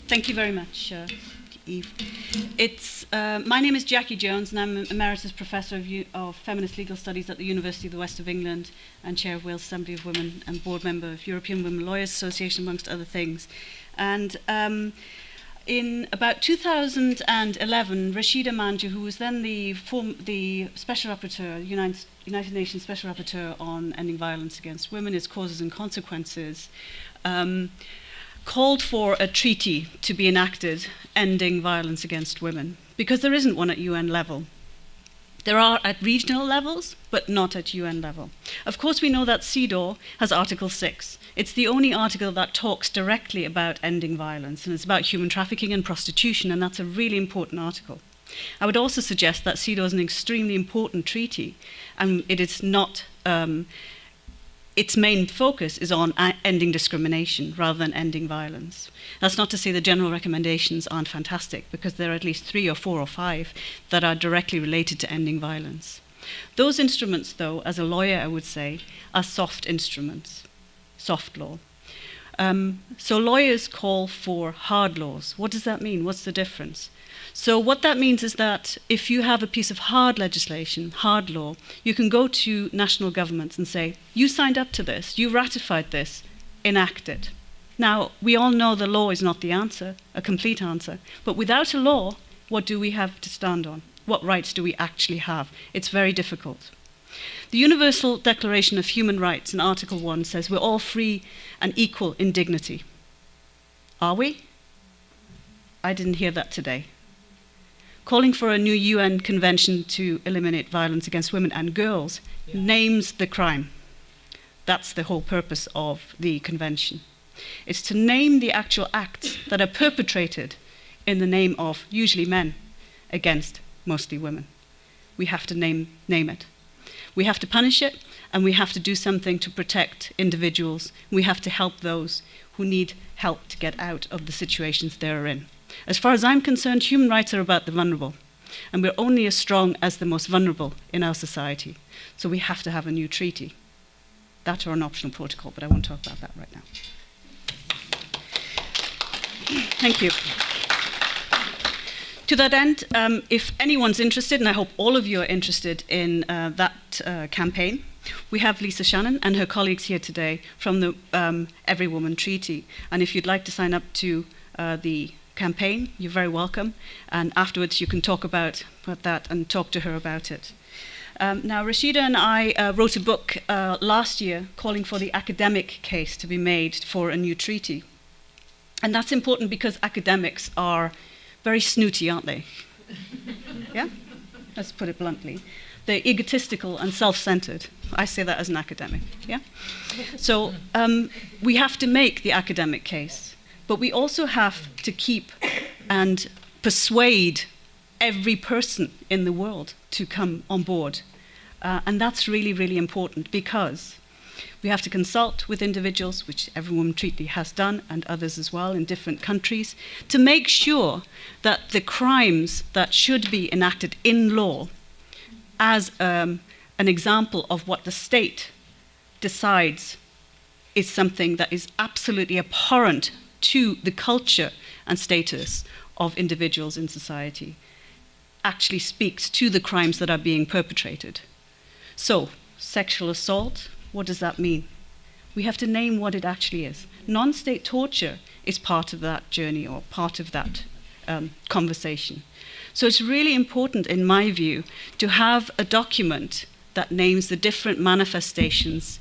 Thank you very much, Yves. My name is Jackie Jones, and I'm Emeritus Professor of Feminist Legal Studies at the University of the West of England, and Chair of Wales Assembly of Women, and Board Member of European Women Lawyers Association, amongst other things. And in about 2011, Rashida Manjoo, who was then the Special Rapporteur, United Nations Special Rapporteur on ending violence against women, its causes and consequences, called for a treaty to be enacted ending violence against women, because there isn't one at UN level. There are at regional levels, but not at UN level. Of course, we know that CEDAW has Article 6. It's the only article that talks directly about ending violence, and it's about human trafficking and prostitution, and that's a really important article. I would also suggest that CEDAW is an extremely important treaty, and it is not its main focus is on ending discrimination rather than ending violence. That's not to say the general recommendations aren't fantastic, because there are at least 3 or 4 or 5 that are directly related to ending violence. Those instruments, though, as a lawyer, I would say, are soft instruments, soft law. So lawyers call for hard laws. What does that mean? What's the difference? So what that means is that if you have a piece of hard legislation, hard law, you can go to national governments and say, you signed up to this, you ratified this, enact it. Now, we all know the law is not the answer, a complete answer, but without a law, what do we have to stand on? What rights do we actually have? It's very difficult. The Universal Declaration of Human Rights in Article 1 says we're all free and equal in dignity. Are we? I didn't hear that today. Calling for a new UN convention to eliminate violence against women and girls names the crime. That's the whole purpose of the convention. It's to name the actual acts that are perpetrated in the name of usually men against mostly women. We have to name it. We have to punish it, and we have to do something to protect individuals. We have to help those who need help to get out of the situations they're in. As far as I'm concerned, human rights are about the vulnerable, and we're only as strong as the most vulnerable in our society. So we have to have a new treaty. That or an optional protocol, but I won't talk about that right now. Thank you. To that end, if anyone's interested, and I hope all of you are interested in that campaign, we have Lisa Shannon and her colleagues here today from the Every Woman Treaty. And if you'd like to sign up to the campaign, you're very welcome. And afterwards, you can talk about that and talk to her about it. Now, Rashida and I wrote a book last year calling for the academic case to be made for a new treaty. And that's important because academics are very snooty, aren't they? Yeah? Let's put it bluntly. They're egotistical and self-centered. I say that as an academic, yeah? So we have to make the academic case, but we also have to keep and persuade every person in the world to come on board. And that's really, really important because we have to consult with individuals, which Every Woman Treaty has done, and others as well in different countries, to make sure that the crimes that should be enacted in law as an example of what the state decides is something that is absolutely abhorrent to the culture and status of individuals in society, actually speaks to the crimes that are being perpetrated. So, sexual assault, what does that mean? We have to name what it actually is. Non-state torture is part of that journey or part of that conversation. So it's really important, in my view, to have a document that names the different manifestations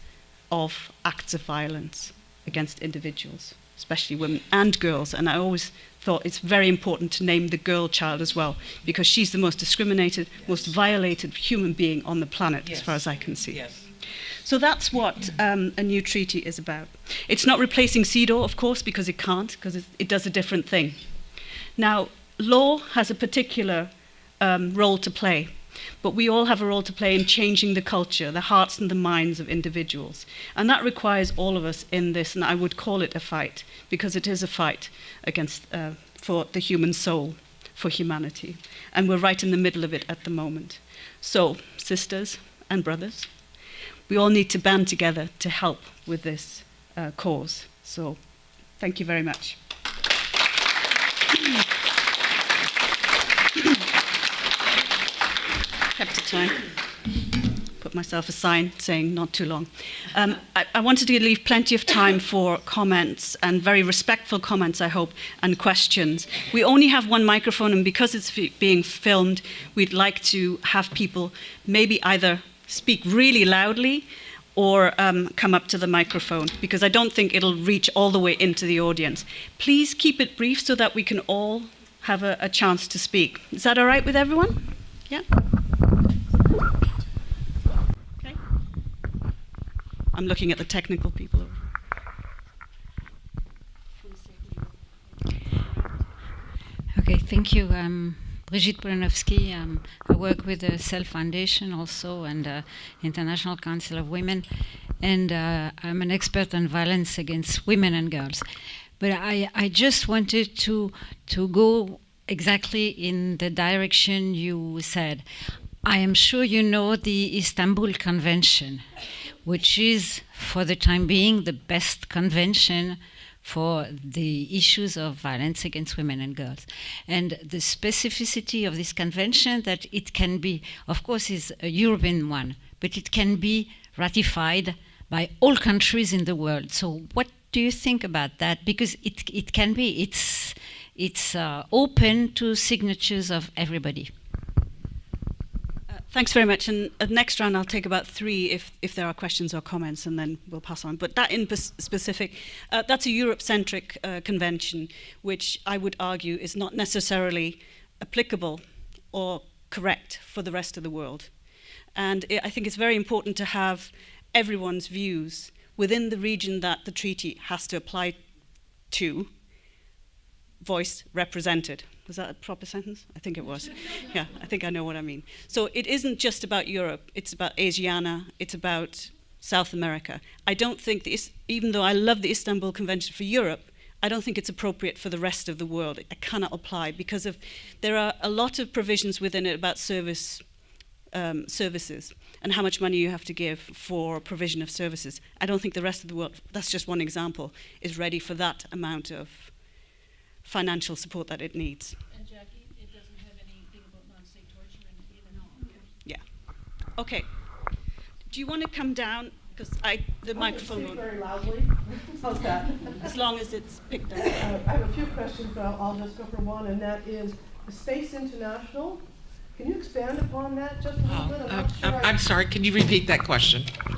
of acts of violence against individuals, especially women and girls. And I always thought it's very important to name the girl child as well, because she's the most discriminated, most violated human being on the planet, as far as I can see. Yes. So that's what a new treaty is about. It's not replacing CEDAW, of course, because it can't, because it does a different thing. Now, law has a particular role to play, but we all have a role to play in changing the culture, the hearts and the minds of individuals. And that requires all of us in this, and I would call it a fight, because it is a fight against, for the human soul, for humanity. And we're right in the middle of it at the moment. So, sisters and brothers, we all need to band together to help with this cause. So, thank you very much. Kept to time. Put myself a sign saying not too long. I wanted to leave plenty of time for comments, and very respectful comments, I hope, and questions. We only have one microphone, and because it's being filmed, we'd like to have people maybe either speak really loudly or come up to the microphone, because I don't think it'll reach all the way into the audience. Please keep it brief so that we can all have a chance to speak. Is that all right with everyone? Yeah? Okay. I'm looking at the technical people. Okay, thank you. Brigitte Polanowski. I work with the CEL Foundation also and International Council of Women, and I'm an expert on violence against women and girls. But I just wanted to go exactly in the direction you said. I am sure you know the Istanbul Convention, which is, for the time being, the best convention for the issues of violence against women and girls. And the specificity of this convention, that it can be, of course, is a European one, but it can be ratified by all countries in the world. So what do you think about that? Because it can be, it's open to signatures of everybody. Thanks very much. And next round, I'll take about 3 if there are questions or comments, and then we'll pass on. But that in specific, that's a Europe-centric convention, which I would argue is not necessarily applicable or correct for the rest of the world. And I think it's very important to have everyone's views within the region that the treaty has to apply to, voiced, represented. Was that a proper sentence? I think it was. Yeah, I think I know what I mean. So it isn't just about Europe. It's about Asiana. It's about South America. I don't think, even though I love the Istanbul Convention for Europe, I don't think it's appropriate for the rest of the world. It cannot apply because there are a lot of provisions within it about services and how much money you have to give for provision of services. I don't think the rest of the world, that's just one example, is ready for that amount of financial support that it needs. And Jackie, it doesn't have anything about non-state torture in it either. No. Yeah. Okay. Do you want to come down? Because the microphone won't. Very loudly. How's that? As long as it's picked up. I have a few questions, but I'll just go for one, and that is Space International. Can you expand upon that just a little bit? Not sure I'm sorry, can you repeat that question? I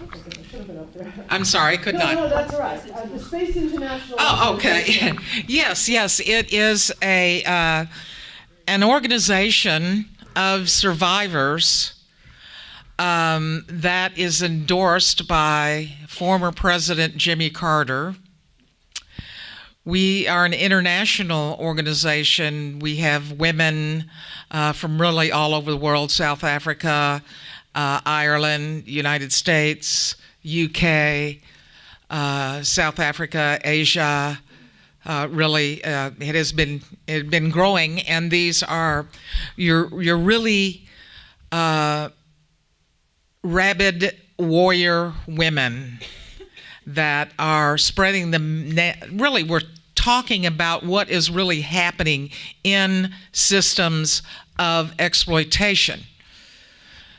should have been up there. I'm sorry, I could not. No, that's all right. The Space International. Oh, okay. Yes, it is an organization of survivors that is endorsed by former President Jimmy Carter. We are an international organization. We have women from really all over the world: South Africa, Ireland, United States, UK, South Africa, Asia. Really, it has been growing, and these are you're really rabid warrior women that are spreading really we're talking about what is really happening in systems of exploitation.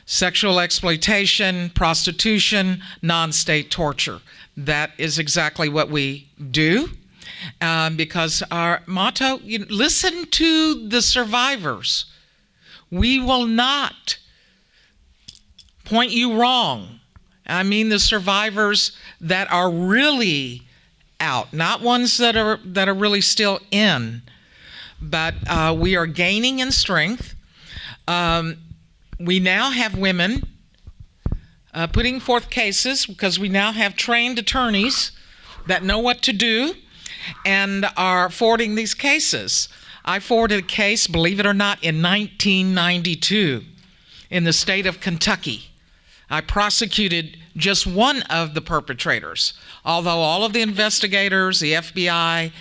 Sexual exploitation, prostitution, non-state torture. That is exactly what we do. Because our motto, listen to the survivors. We will not point you wrong. I mean the survivors that are really out, not ones that are really still in. But we are gaining in strength. We now have women putting forth cases because we now have trained attorneys that know what to do and are forwarding these cases. I forwarded a case, believe it or not, in 1992 in the state of Kentucky. I prosecuted just one of the perpetrators, although all of the investigators, the FBI,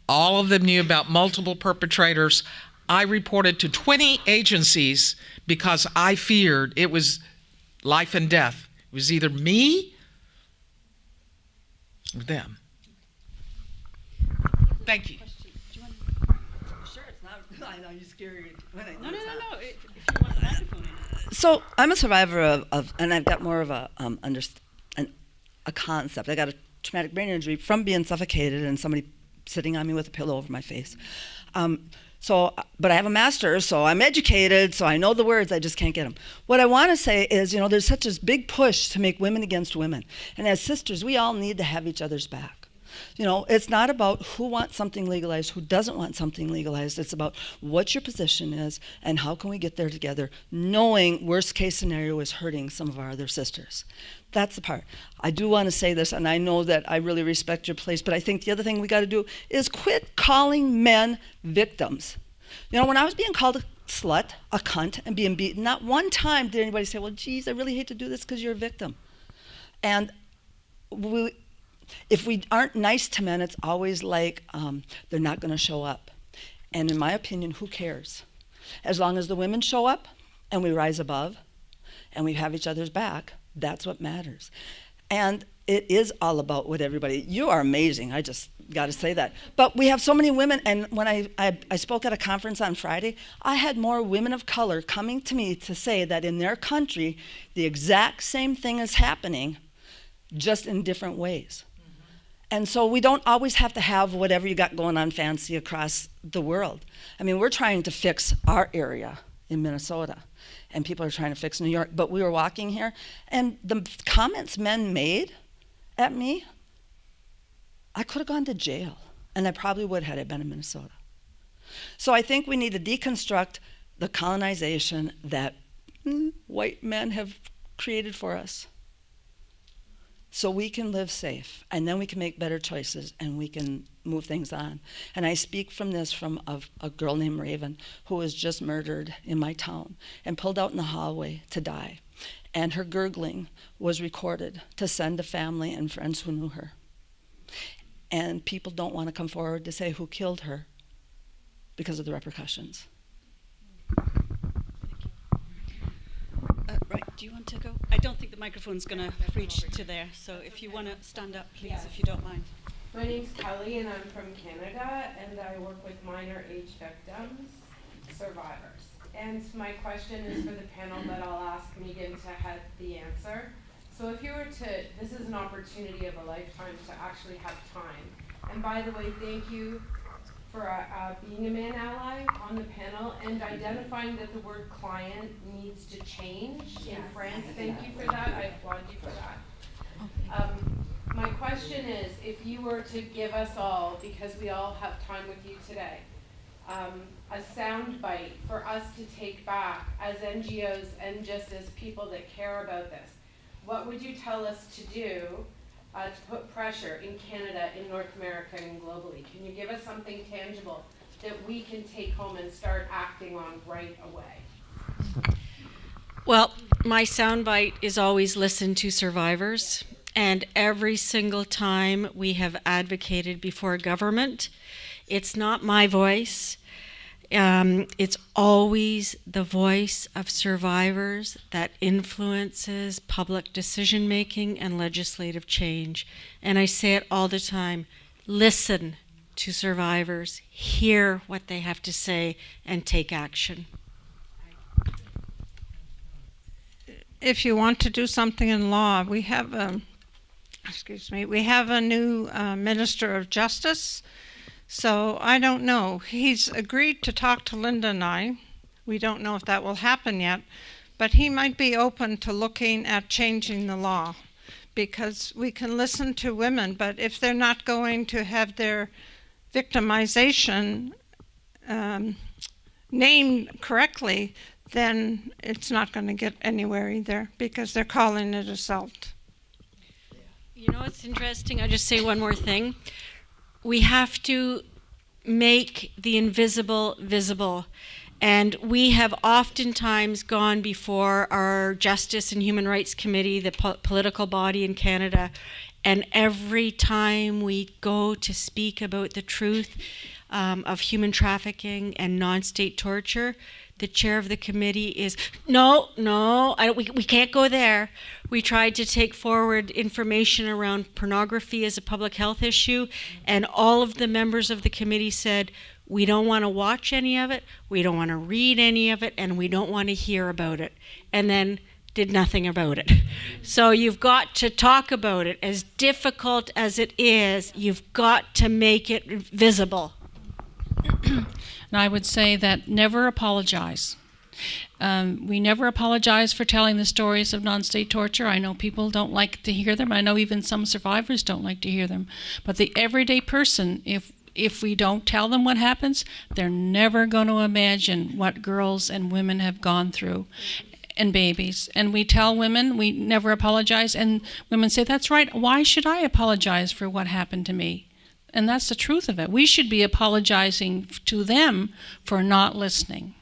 all of them knew about multiple perpetrators. I reported to 20 agencies because I feared it was life and death. It was either me or them. Thank you. Sure, it's not. I know you're scared. No. If you want a microphone in. So I'm a survivor of, and I've got more of a concept. I got a traumatic brain injury from being suffocated and somebody sitting on me with a pillow over my face. But I have a master's, so I'm educated, so I know the words, I just can't get them. What I want to say is, there's such a big push to make women against women. And as sisters, we all need to have each other's back. It's not about who wants something legalized, who doesn't want something legalized. It's about what your position is and how can we get there together, knowing worst case scenario is hurting some of our other sisters. That's the part. I do want to say this, and I know that I really respect your place, but I think the other thing we got to do is quit calling men victims. When I was being called a slut, a cunt, and being beaten, not one time did anybody say, well, geez, I really hate to do this because you're a victim. And if we aren't nice to men, it's always like they're not going to show up. And in my opinion, who cares? As long as the women show up and we rise above and we have each other's back, that's what matters. And it is all about what you are amazing, I just got to say that. But we have so many women, and when I spoke at a conference on Friday, I had more women of color coming to me to say that in their country, the exact same thing is happening, just in different ways. And so we don't always have to have whatever you got going on fancy across the world. I mean, we're trying to fix our area in Minnesota, and people are trying to fix New York. But we were walking here, and the comments men made at me, I could have gone to jail, and I probably would had I been in Minnesota. So I think we need to deconstruct the colonization that white men have created for us. so we can live safe, and then we can make better choices, and we can move things on. And I speak from this from a girl named Raven who was just murdered in my town and pulled out in the hallway to die. And her gurgling was recorded to send to family and friends who knew her. And people don't want to come forward to say who killed her because of the repercussions. Right, do you want to go? I don't think the microphone's going to reach to there, so if you want to stand up, please, if you don't mind. My name's Kelly, and I'm from Canada, and I work with minor age victims, survivors. And my question is for the panel, but I'll ask Megan to head the answer. So if you were to, this is an opportunity of a lifetime to actually have time. And by the way, thank you for being a man ally on the panel and identifying that the word client needs to change in France. Thank you for that. I applaud you for that. My question is, if you were to give us all, because we all have time with you today, a sound bite for us to take back as NGOs and just as people that care about this, what would you tell us to do to put pressure in Canada, in North America, and globally? Can you give us something tangible that we can take home and start acting on right away? Well, my soundbite is always listen to survivors. And every single time we have advocated before government, it's not my voice. It's always the voice of survivors that influences public decision-making and legislative change. And I say it all the time, listen to survivors, hear what they have to say, and take action. If you want to do something in law, we have we have a new Minister of Justice. So I don't know. He's agreed to talk to Linda and I. We don't know if that will happen yet, but he might be open to looking at changing the law, because we can listen to women, but if they're not going to have their victimization named correctly, then it's not going to get anywhere either, because they're calling it assault. You know what's interesting? I'll just say one more thing. We have to make the invisible visible. And we have oftentimes gone before our Justice and Human Rights Committee, the political body in Canada, and every time we go to speak about the truth of human trafficking and non-state torture, the chair of the committee is, no, we can't go there. We tried to take forward information around pornography as a public health issue, and all of the members of the committee said, we don't want to watch any of it, we don't want to read any of it, and we don't want to hear about it. And then did nothing about it. So you've got to talk about it. As difficult as it is, you've got to make it visible. And I would say that never apologize. We never apologize for telling the stories of non-state torture. I know people don't like to hear them. I know even some survivors don't like to hear them. But the everyday person, if we don't tell them what happens, they're never going to imagine what girls and women have gone through, and babies. And we tell women we never apologize, and women say, that's right, why should I apologize for what happened to me? And that's the truth of it. We should be apologizing to them for not listening.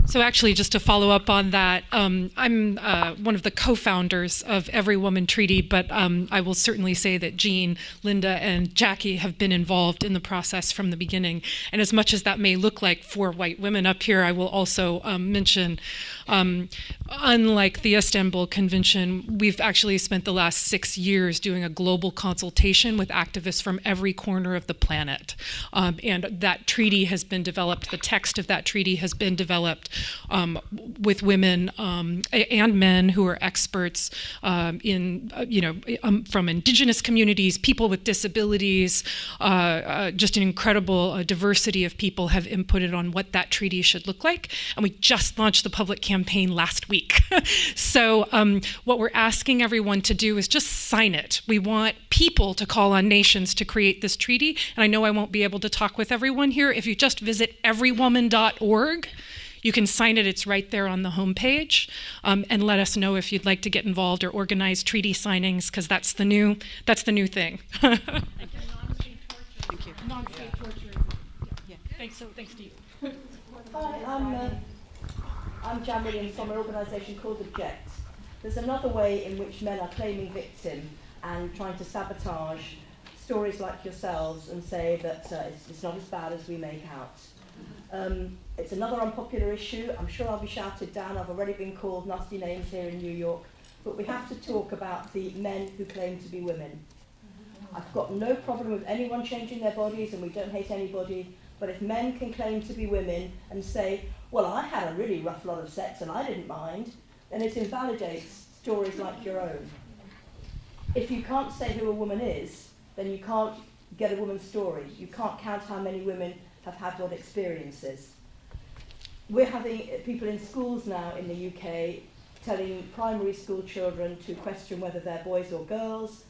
So actually, just to follow up on that, I'm one of the co-founders of Every Woman Treaty, but I will certainly say that Jean, Linda, and Jackie have been involved in the process from the beginning. And as much as that may look like 4 white women up here, I will also mention, unlike the Istanbul Convention, we've actually spent the last 6 years doing a global consultation with activists from every corner of the planet. And that treaty has been developed, the text of that treaty has been developed with women and men who are experts in, from indigenous communities, people with disabilities, just an incredible diversity of people have inputted on what that treaty should look like. And we just launched the public campaign last week. So what we're asking everyone to do is just sign it. We want people to call on nations to create this treaty. And I know I won't be able to talk with everyone here. If you just visit everywoman.org, You can sign it. It's right there on the homepage. And let us know if you'd like to get involved or organize treaty signings, because that's the new thing. Thank you. Non-state torture. Yeah. Thanks, Steve. Hi, I'm Jan Williams from an organisation called Object. There's another way in which men are claiming victim and trying to sabotage stories like yourselves and say that it's not as bad as we make out. It's another unpopular issue. I'm sure I'll be shouted down. I've already been called nasty names here in New York. But we have to talk about the men who claim to be women. I've got no problem with anyone changing their bodies, and we don't hate anybody. But if men can claim to be women and say, well, I had a really rough lot of sex and I didn't mind, then it invalidates stories like your own. If you can't say who a woman is, then you can't get a woman's story. You can't count how many women have had what experiences. We're having people in schools now in the UK telling primary school children to question whether they're boys or girls.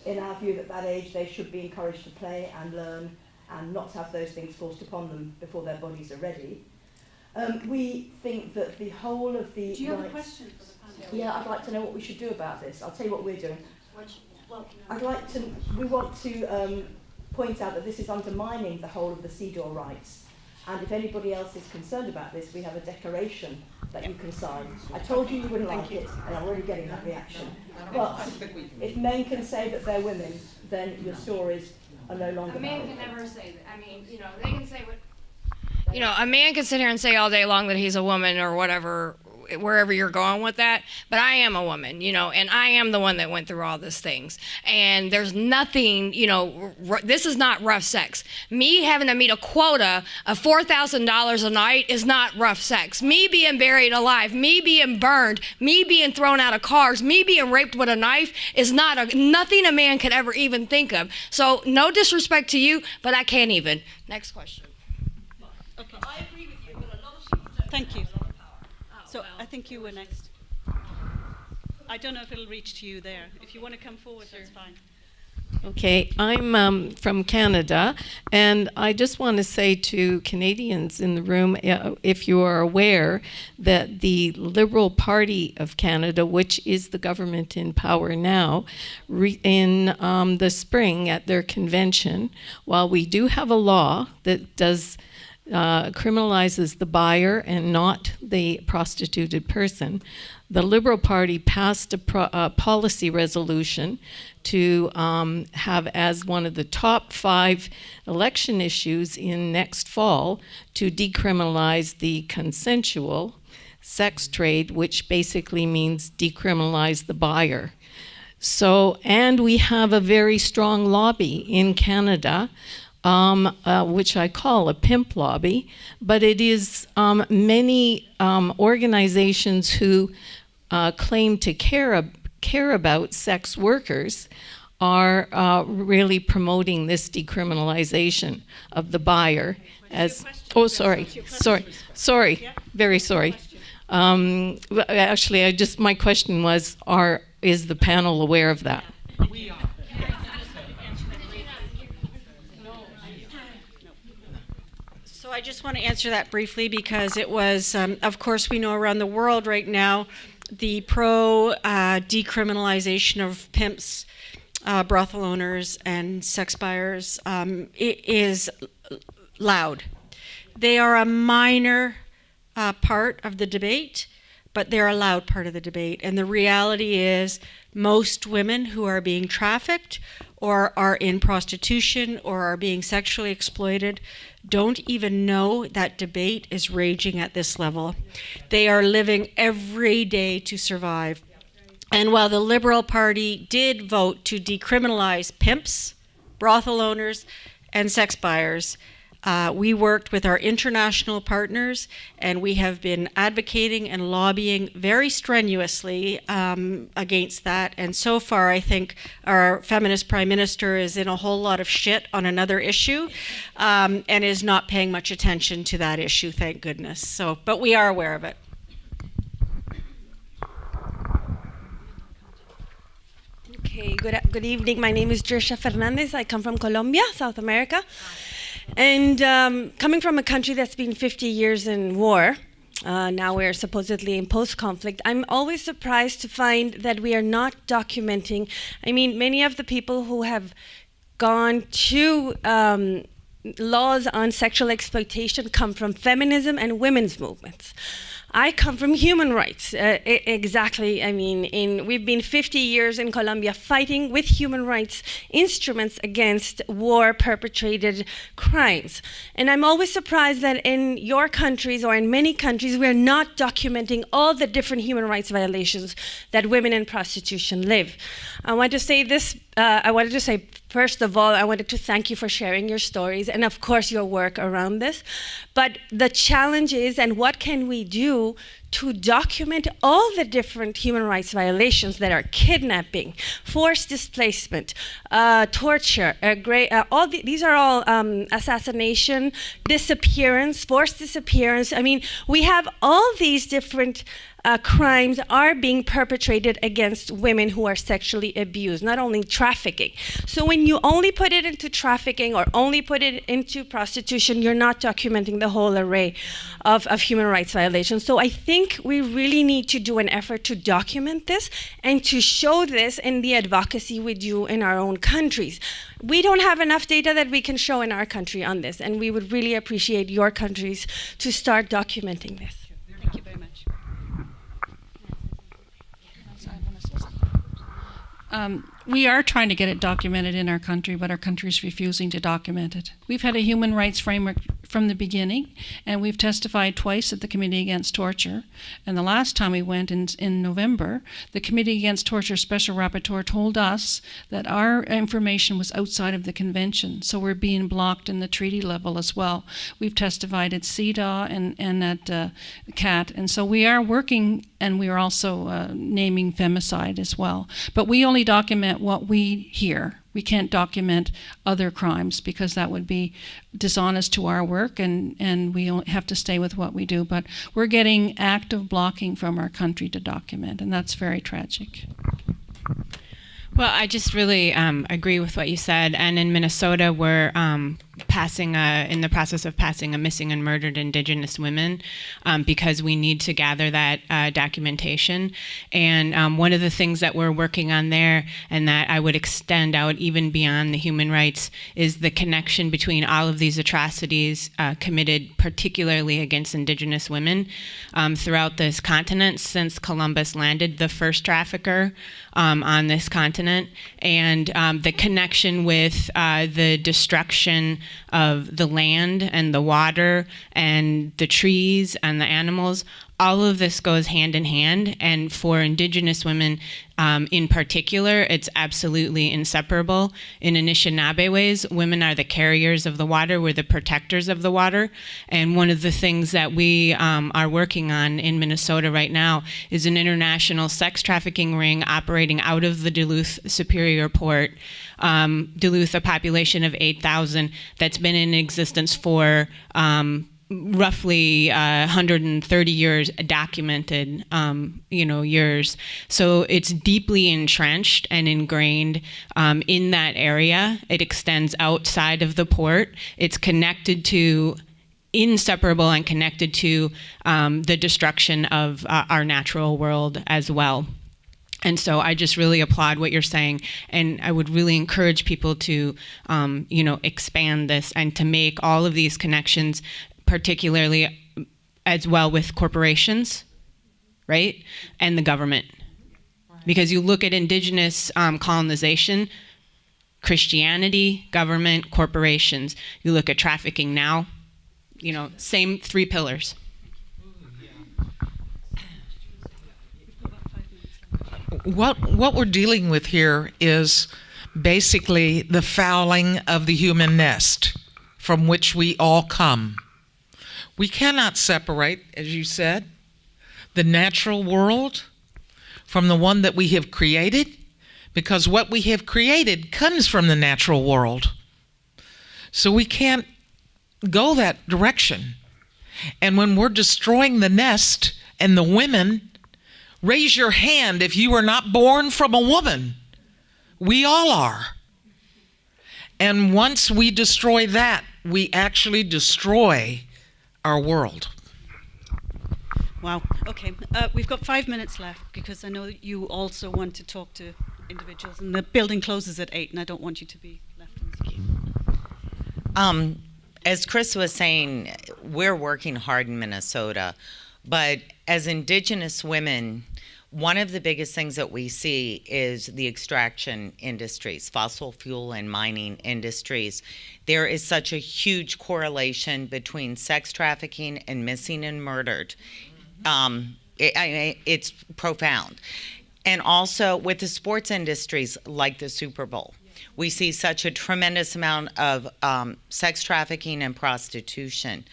In our view, at that age, they should be encouraged to play and learn and not have those things forced upon them before their bodies are ready. We think that the whole of the Do you have a rights- question for the panel? Yeah, I'd like to know what we should do about this. I'll tell you what we're doing. We want to point out that this is undermining the whole of the CEDAW rights. And if anybody else is concerned about this, we have a declaration that you can sign. I told you you wouldn't like it, and I'm already getting that reaction. But if men can say that they're women, then your stories are no longer A man valid. can never say that. I mean, they can say what. A man can sit here and say all day long that he's a woman or whatever, wherever you're going with that. But I am a woman, and I am the one that went through all these things. And there's nothing, this is not rough sex. Me having to meet a quota of $4,000 a night is not rough sex. Me being buried alive, me being burned, me being thrown out of cars, me being raped with a knife is nothing a man could ever even think of. So no disrespect to you, but I can't even. Next question. Okay. I agree with you, but a lot of people don't. Thank you. So I think you were next. I don't know if it'll reach to you there. If you want to come forward, that's fine. Okay, I'm from Canada, and I just want to say to Canadians in the room, if you are aware that the Liberal Party of Canada, which is the government in power now, in the spring at their convention, while we do have a law that does criminalizes the buyer and not the prostituted person, the Liberal Party passed a policy resolution to have as one of the top 5 election issues in next fall to decriminalize the consensual sex trade, which basically means decriminalize the buyer. So, and we have a very strong lobby in Canada, which I call a pimp lobby, but it is many organizations who claim to care about sex workers are really promoting this decriminalization of the buyer as. Oh, sorry, very sorry. Actually, my question was, is the panel aware of that? We are. So I just want to answer that briefly because it was, of course, we know around the world right now, the decriminalization of pimps, brothel owners, and sex buyers is loud. They are a minor part of the debate, but they're a loud part of the debate. And the reality is most women who are being trafficked or are in prostitution or are being sexually exploited don't even know that debate is raging at this level. They are living every day to survive. And while the Liberal Party did vote to decriminalize pimps, brothel owners, and sex buyers, we worked with our international partners, and we have been advocating and lobbying very strenuously against that. And so far, I think our feminist prime minister is in a whole lot of shit on another issue, and is not paying much attention to that issue, thank goodness. So, but we are aware of it. Okay, good evening. My name is Jersha Fernandez. I come from Colombia, South America. And coming from a country that's been 50 years in war, now we're supposedly in post-conflict, I'm always surprised to find that we are not documenting. I mean, many of the people who have gone to laws on sexual exploitation come from feminism and women's movements. I come from human rights, exactly. I mean, we've been 50 years in Colombia fighting with human rights instruments against war-perpetrated crimes. And I'm always surprised that in your countries or in many countries, we're not documenting all the different human rights violations that women in prostitution live. I want to say this, first of all, I wanted to thank you for sharing your stories and, of course, your work around this. But the challenge is, and what can we do to document all the different human rights violations that are kidnapping, forced displacement, torture, these are all assassination, disappearance, forced disappearance. I mean, we have all these different crimes are being perpetrated against women who are sexually abused, not only trafficking. So when you only put it into trafficking or only put it into prostitution, you're not documenting the whole array of human rights violations. So I think we really need to do an effort to document this and to show this in the advocacy we do in our own countries. We don't have enough data that we can show in our country on this, and we would really appreciate your countries to start documenting this. Thank you very much. We are trying to get it documented in our country, but our country is refusing to document it. We've had a human rights framework from the beginning, and we've testified twice at the Committee Against Torture. And the last time we went in November, the Committee Against Torture Special Rapporteur told us that our information was outside of the convention, so we're being blocked in the treaty level as well. We've testified at CEDAW and at CAT, and so we are working, and we are also naming femicide as well. But we only document what we hear. We can't document other crimes because that would be dishonest to our work, and we have to stay with what we do. But we're getting active blocking from our country to document, and that's very tragic. Well, I just really agree with what you said. And in Minnesota, we're in the process of passing a missing and murdered Indigenous women because we need to gather that documentation. And one of the things that we're working on there, and that I would extend out even beyond the human rights, is the connection between all of these atrocities committed particularly against Indigenous women throughout this continent since Columbus landed the first trafficker on this continent, and the connection with the destruction of the land and the water and the trees and the animals. All of this goes hand in hand, and for Indigenous women in particular, it's absolutely inseparable. In Anishinaabe ways, women are the carriers of the water, we're the protectors of the water, and one of the things that we are working on in Minnesota right now is an international sex trafficking ring operating out of the Duluth Superior Port. Duluth, a population of 8,000, that's been in existence for roughly 130 years documented, years. So it's deeply entrenched and ingrained in that area. It extends outside of the port. It's connected to, inseparable and connected to the destruction of our natural world as well. And so I just really applaud what you're saying, and I would really encourage people to, expand this and to make all of these connections, particularly as well with corporations, right, and the government. Because you look at Indigenous colonization, Christianity, government, corporations. You look at trafficking now, same three pillars. What we're dealing with here is basically the fouling of the human nest from which we all come. We cannot separate, as you said, the natural world from the one that we have created, because what we have created comes from the natural world. So we can't go that direction. And when we're destroying the nest and the women, raise your hand if you are not born from a woman. We all are. And once we destroy that, we actually destroy our world. Wow. Okay. We've got 5 minutes left because I know that you also want to talk to individuals, and the building closes at 8, and I don't want you to be left on the queue. As Chris was saying, we're working hard in Minnesota, but as Indigenous women, one of the biggest things that we see is the extraction industries, fossil fuel and mining industries. There is such a huge correlation between sex trafficking and missing and murdered. It's profound. And also with the sports industries like the Super Bowl. We see such a tremendous amount of sex trafficking and prostitution.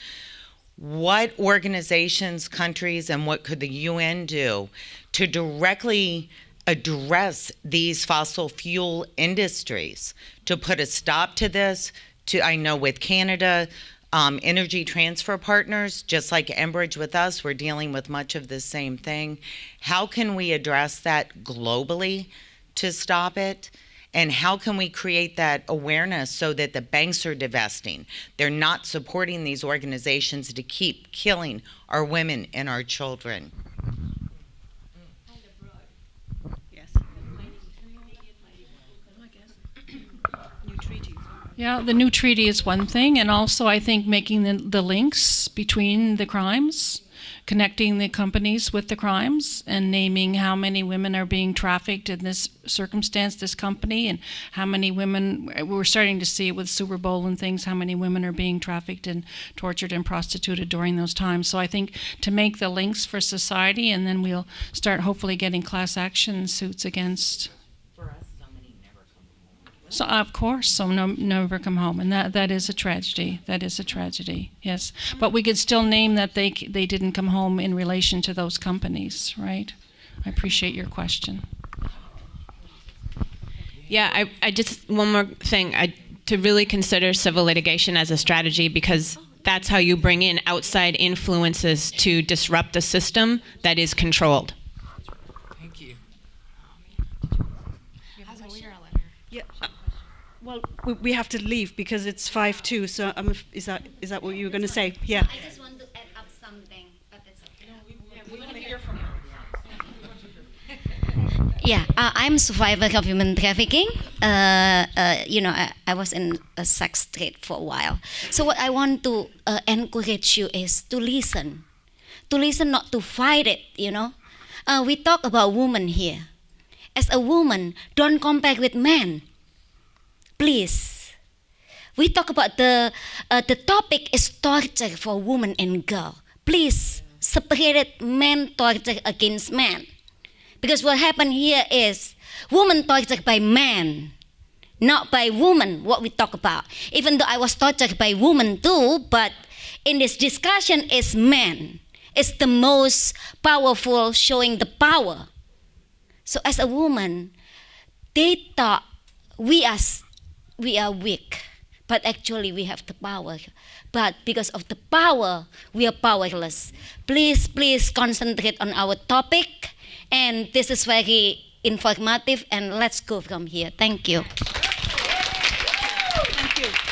What organizations, countries, and what could the UN do to directly address these fossil fuel industries, to put a stop to this? I know with Canada, Energy Transfer Partners, just like Enbridge with us, we're dealing with much of the same thing. How can we address that globally to stop it? And how can we create that awareness so that the banks are divesting? They're not supporting these organizations to keep killing our women and our children. Yeah, the new treaty is one thing, and also I think making the links between the crimes, connecting the companies with the crimes, and naming how many women are being trafficked in this circumstance, this company, and how many women, we're starting to see it with Super Bowl and things, how many women are being trafficked and tortured and prostituted during those times. So I think to make the links for society, and then we'll start hopefully getting class action suits against. So of course, some never come home, and that is a tragedy. That is a tragedy. Yes, but we could still name that they didn't come home in relation to those companies, right? I appreciate your question. Yeah, I just one more thing. To really consider civil litigation as a strategy, because that's how you bring in outside influences to disrupt a system that is controlled. Yeah. Well, we have to leave because it's 5:02. So is that what you were going to say? Yeah. I just want to add up something, but it's okay. We want to hear from you. Yeah, I'm a survivor of human trafficking. I was in a sex trade for a while. So what I want to encourage you is to listen, not to fight it. We talk about women here. As a woman, don't compare with men. Please. We talk about the topic is torture for women and girl. Please separate it, men torture against men. Because what happened here is women tortured by men, not by women, what we talk about. Even though I was tortured by women too, but in this discussion is men. It's the most powerful, showing the power. So as a woman, they thought we are weak, but actually we have the power. But because of the power, we are powerless. Please concentrate on our topic. And this is very informative, and let's go from here. Thank you. Thank you.